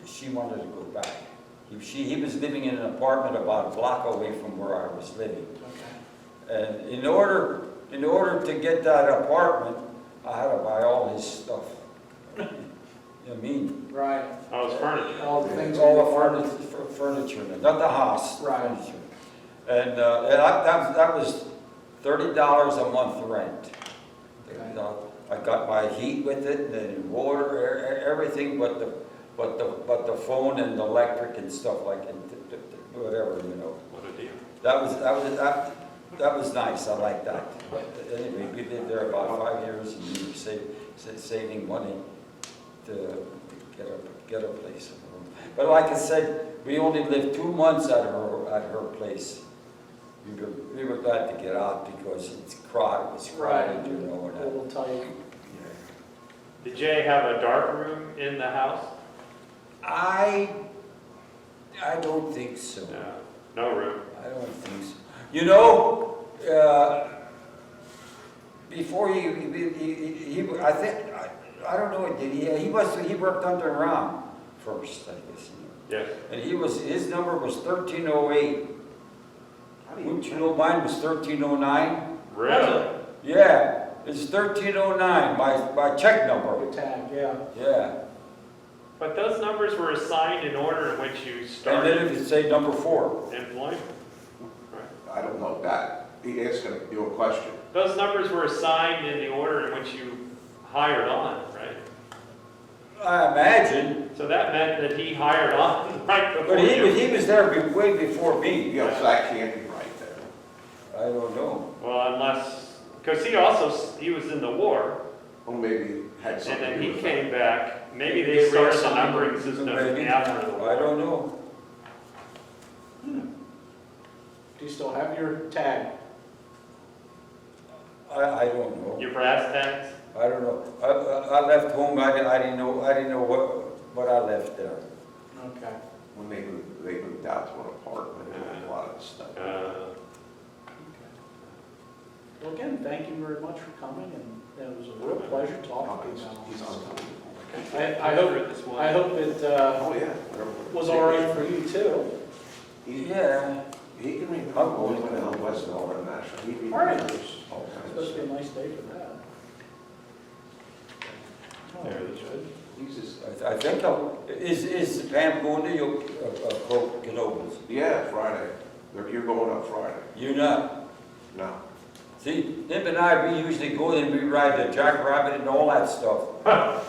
she wanted to go back. He was living in an apartment about a block away from where I was living. Okay. And in order to get that apartment, I had to buy all his stuff. You know what I mean? Right. Oh, it's furniture. All the things. All the furniture, not the house. Right. Furniture. And that was $30 a month rent. Okay. I got my heat with it, and water, everything, but the phone and the electric and stuff like it, whatever, you know. What a deal. That was nice. I like that. But anyway, we lived there about 5 years, and we were saving money to get a place. But like I said, we only lived 2 months at her place. We were glad to get out because it's crowded, it's crowded, you know. A little tight. Did Jay have a dark room in the house? I don't think so. No room. I don't think so. You know, before I think, I don't know, he worked underground first, I guess. Yes. And his number was 1308. Wouldn't you know mine was 1309? Really? Yeah, it's 1309, my check number. Good tag, yeah. Yeah. But those numbers were assigned in order in which you And then started if you say number 4. employment. I don't know that. He asked you a question. Those numbers were assigned in the order in which you hired on, right? I imagine. So that meant that he hired on right before But you. he was there way before me. You know, so that can't be right there. I don't know. Well, unless, because he was in the war, Or maybe he had and something then to do he with came back, maybe They they started the reassigned numbering him. system Maybe. after the war. I don't know. Do you still have your tag? I don't know. Your brass tags? I don't know. I left home. I didn't know what I left there. Okay. when they moved out to an apartment and a lot of the stuff. Well, again, thank you very much for coming, and it was a real pleasure talking to you. He's unbelievable. I hope it Oh, yeah. was all right for you too. Yeah. He can read. I'm always been out west and all that national. He reads All right. all kinds It's of supposed to be a stuff. nice day for that. Oh, There it is. good. He's just, I think, is Pam going to your Canobas? yeah, Friday. You're going up Friday. You're not. No. See, him and I, we usually go there and we ride the jackrabbit and all that stuff.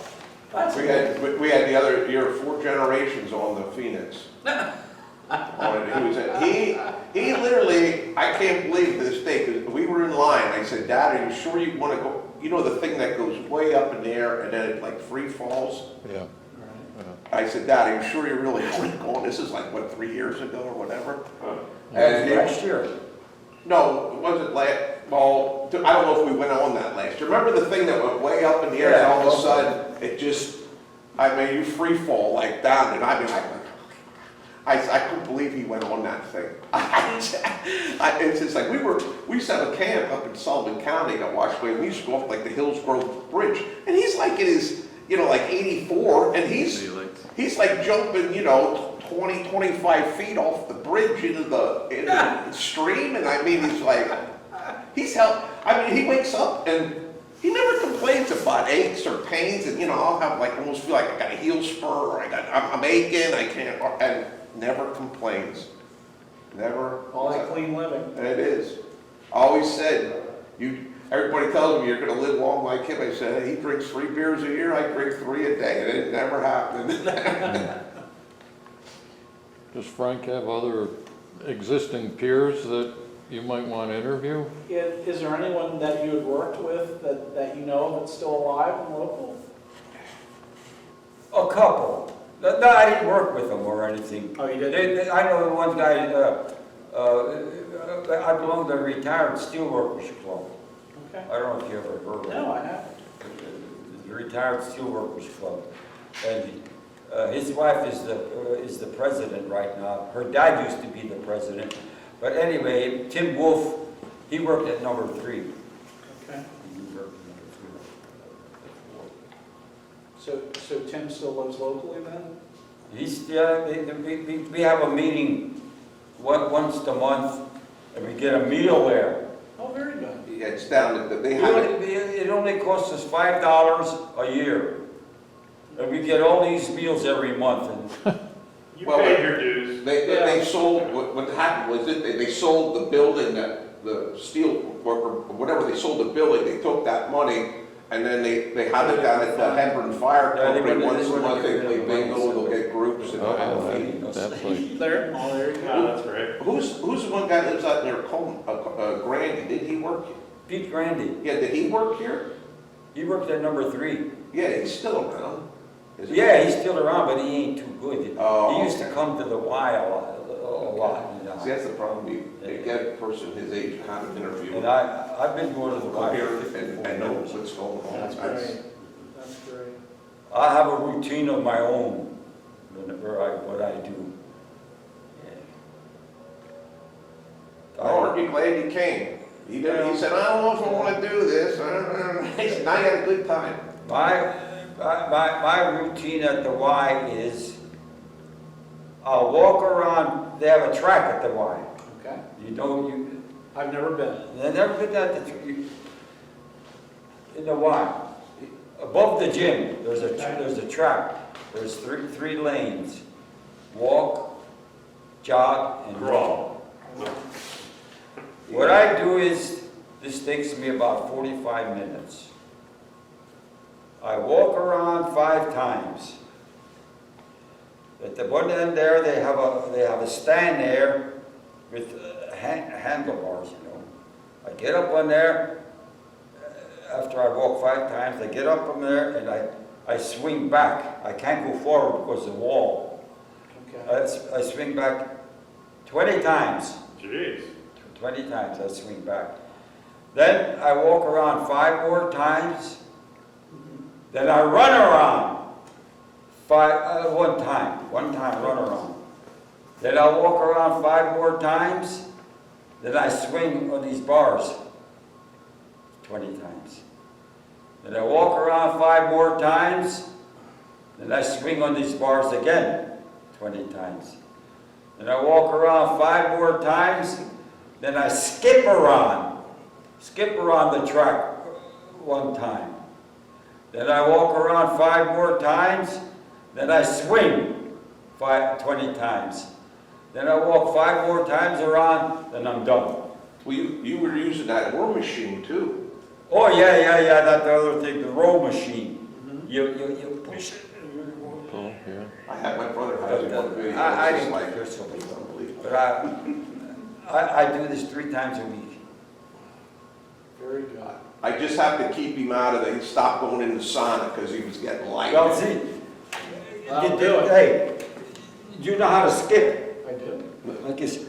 That's We had the other year 4 generations on the Phoenix. On it. He literally, I can't believe to this day, because we were in line, I said, Dad, are you sure you want to go, you know the thing that goes way up in the air and then it like free falls? Yeah. I said, Dad, are you sure you're really going? This is like, what, 3 years ago or whatever? And he- last year. No, it wasn't well, I don't know if we went on that last year. Remember the thing that went way up in the air and all of a sudden, it just, I mean, you free fall like down, and I mean, I couldn't believe he went on that thing. It's just like, we used to have a camp up in Sullivan County at Washington, and we used to go off like the Hillsgrove Bridge, and he's like in his, like 84, and he's like jumping, 20, 25 feet off the bridge into the stream, and I mean, he's like, he wakes up and he never complains about aches or pains, and I'll have like, almost feel like I got a heel spur, or I'm aching, I can't, and never complains. Never. all that clean living. And it is. I always said, everybody tells me you're gonna live long like him. I said, he drinks 3 beers a year, I drink 3 a day, and it never happened. Does Frank have other existing peers that you might want to interview? Is there anyone that you had worked with that you know that's still alive and local? A couple. No, I didn't work with them or anything. Oh, you didn't? I know one guy, I belong to the Retired Steelworkers Club. Okay. I don't know if you ever heard of it. No, I haven't. The Retired Steelworkers Club. And his wife is the president right now. Her dad used to be the president. But anyway, Tim Wolf, he worked at number 3. Okay. He worked at number 3. So Tim still lives locally then? We have a meeting once a month, and we get a meal there. Oh, very good. Yeah, it's down, they have it. It only costs us $5 a year. And we get all these meals every month. And You Well, paid your dues. They sold, what happened was that they sold the building, that the steel worker, whatever, they sold the building, they took that money, and then they had it down at the Hebron Fire Yeah, they Company, wouldn't- once they a wouldn't month, they get rid play of money, bingo, they'll so- get groups and Oh, they'll have feed. definitely. There? Oh, there you Oh, go. that's great. Who's the one guy that lives out near Grandy, did he work here? Pete Grandy, Yeah, did he work here? he worked at number 3. Yeah, he's still around. Is he? Yeah, he's still around, but he ain't too good. Oh, He used to okay. come to the Y a lot, you know. See, that's the problem, you get a person his age kind of interview. And I've been going to the Y Come here for and know 54 years. what's going on. That's great. That's great. I have a routine of my own whenever what I do. Oh, aren't you glad you came? He said, I don't know if I want to do this. He said, I had a good time. My routine at the Y is, I'll walk around, they have a track at the Y. Okay. I've I've never been. never been at in the Y. Above the gym, there's a track. There's three lanes. Walk, jog, and Crawl. What I do is, this takes me about 45 minutes. I walk around 5 times. At the one end there, they have a stand there with handlebars, you know. I get up on there, after I walk 5 times, I get up from there and I swing back. I can't go forward because of the wall. Okay. I swing back 20 times. Jeez. 20 times I swing back. Then I walk around 5 more times. Then I run around one time run around. Then I walk around 5 more times. Then I swing on these bars 20 times. Then I walk around 5 more times. Then I swing on these bars again 20 times. Then I walk around 5 more times. Then I skip around the track 1 time. Then I walk around 5 more times. Then I swing 20 times. Then I walk 5 more times around, then I'm done. Well, you were using that war machine too. Oh, yeah, that's the other thing, the row machine. You push it. Oh, yeah. I had my brother has it one video. I It's didn't like, care so much. it's unbelievable. But I do this 3 times a week. Very good. I just have to keep him out of the, stop going in the sauna because he was getting light. Well, see, I'll do it. hey, you know how to skip. I do. Like this,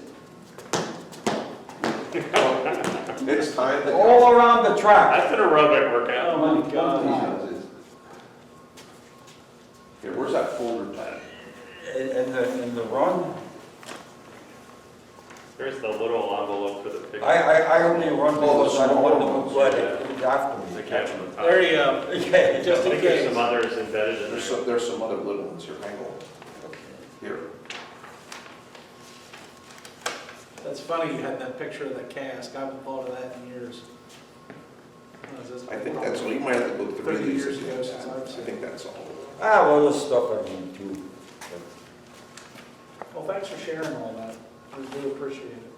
It's time to all around the track. That's an aerobic workout. Oh my God. Here, where's that folder tab? And the run, There's the little envelope for the picture. I only run Oh, because I don't want small to blood it after The me. catch on the top. There you go. Yeah, Just I in think there's case. some others embedded in there. There's some other little ones here, hang on. Here. That's funny you had that picture of the cask. I haven't thought of that in years. What is this? I think that's all, you might have to go through 30 these. years ago since I've I seen think that's all. well, this stuff I mean too. Well, thanks for sharing all that. I do appreciate it.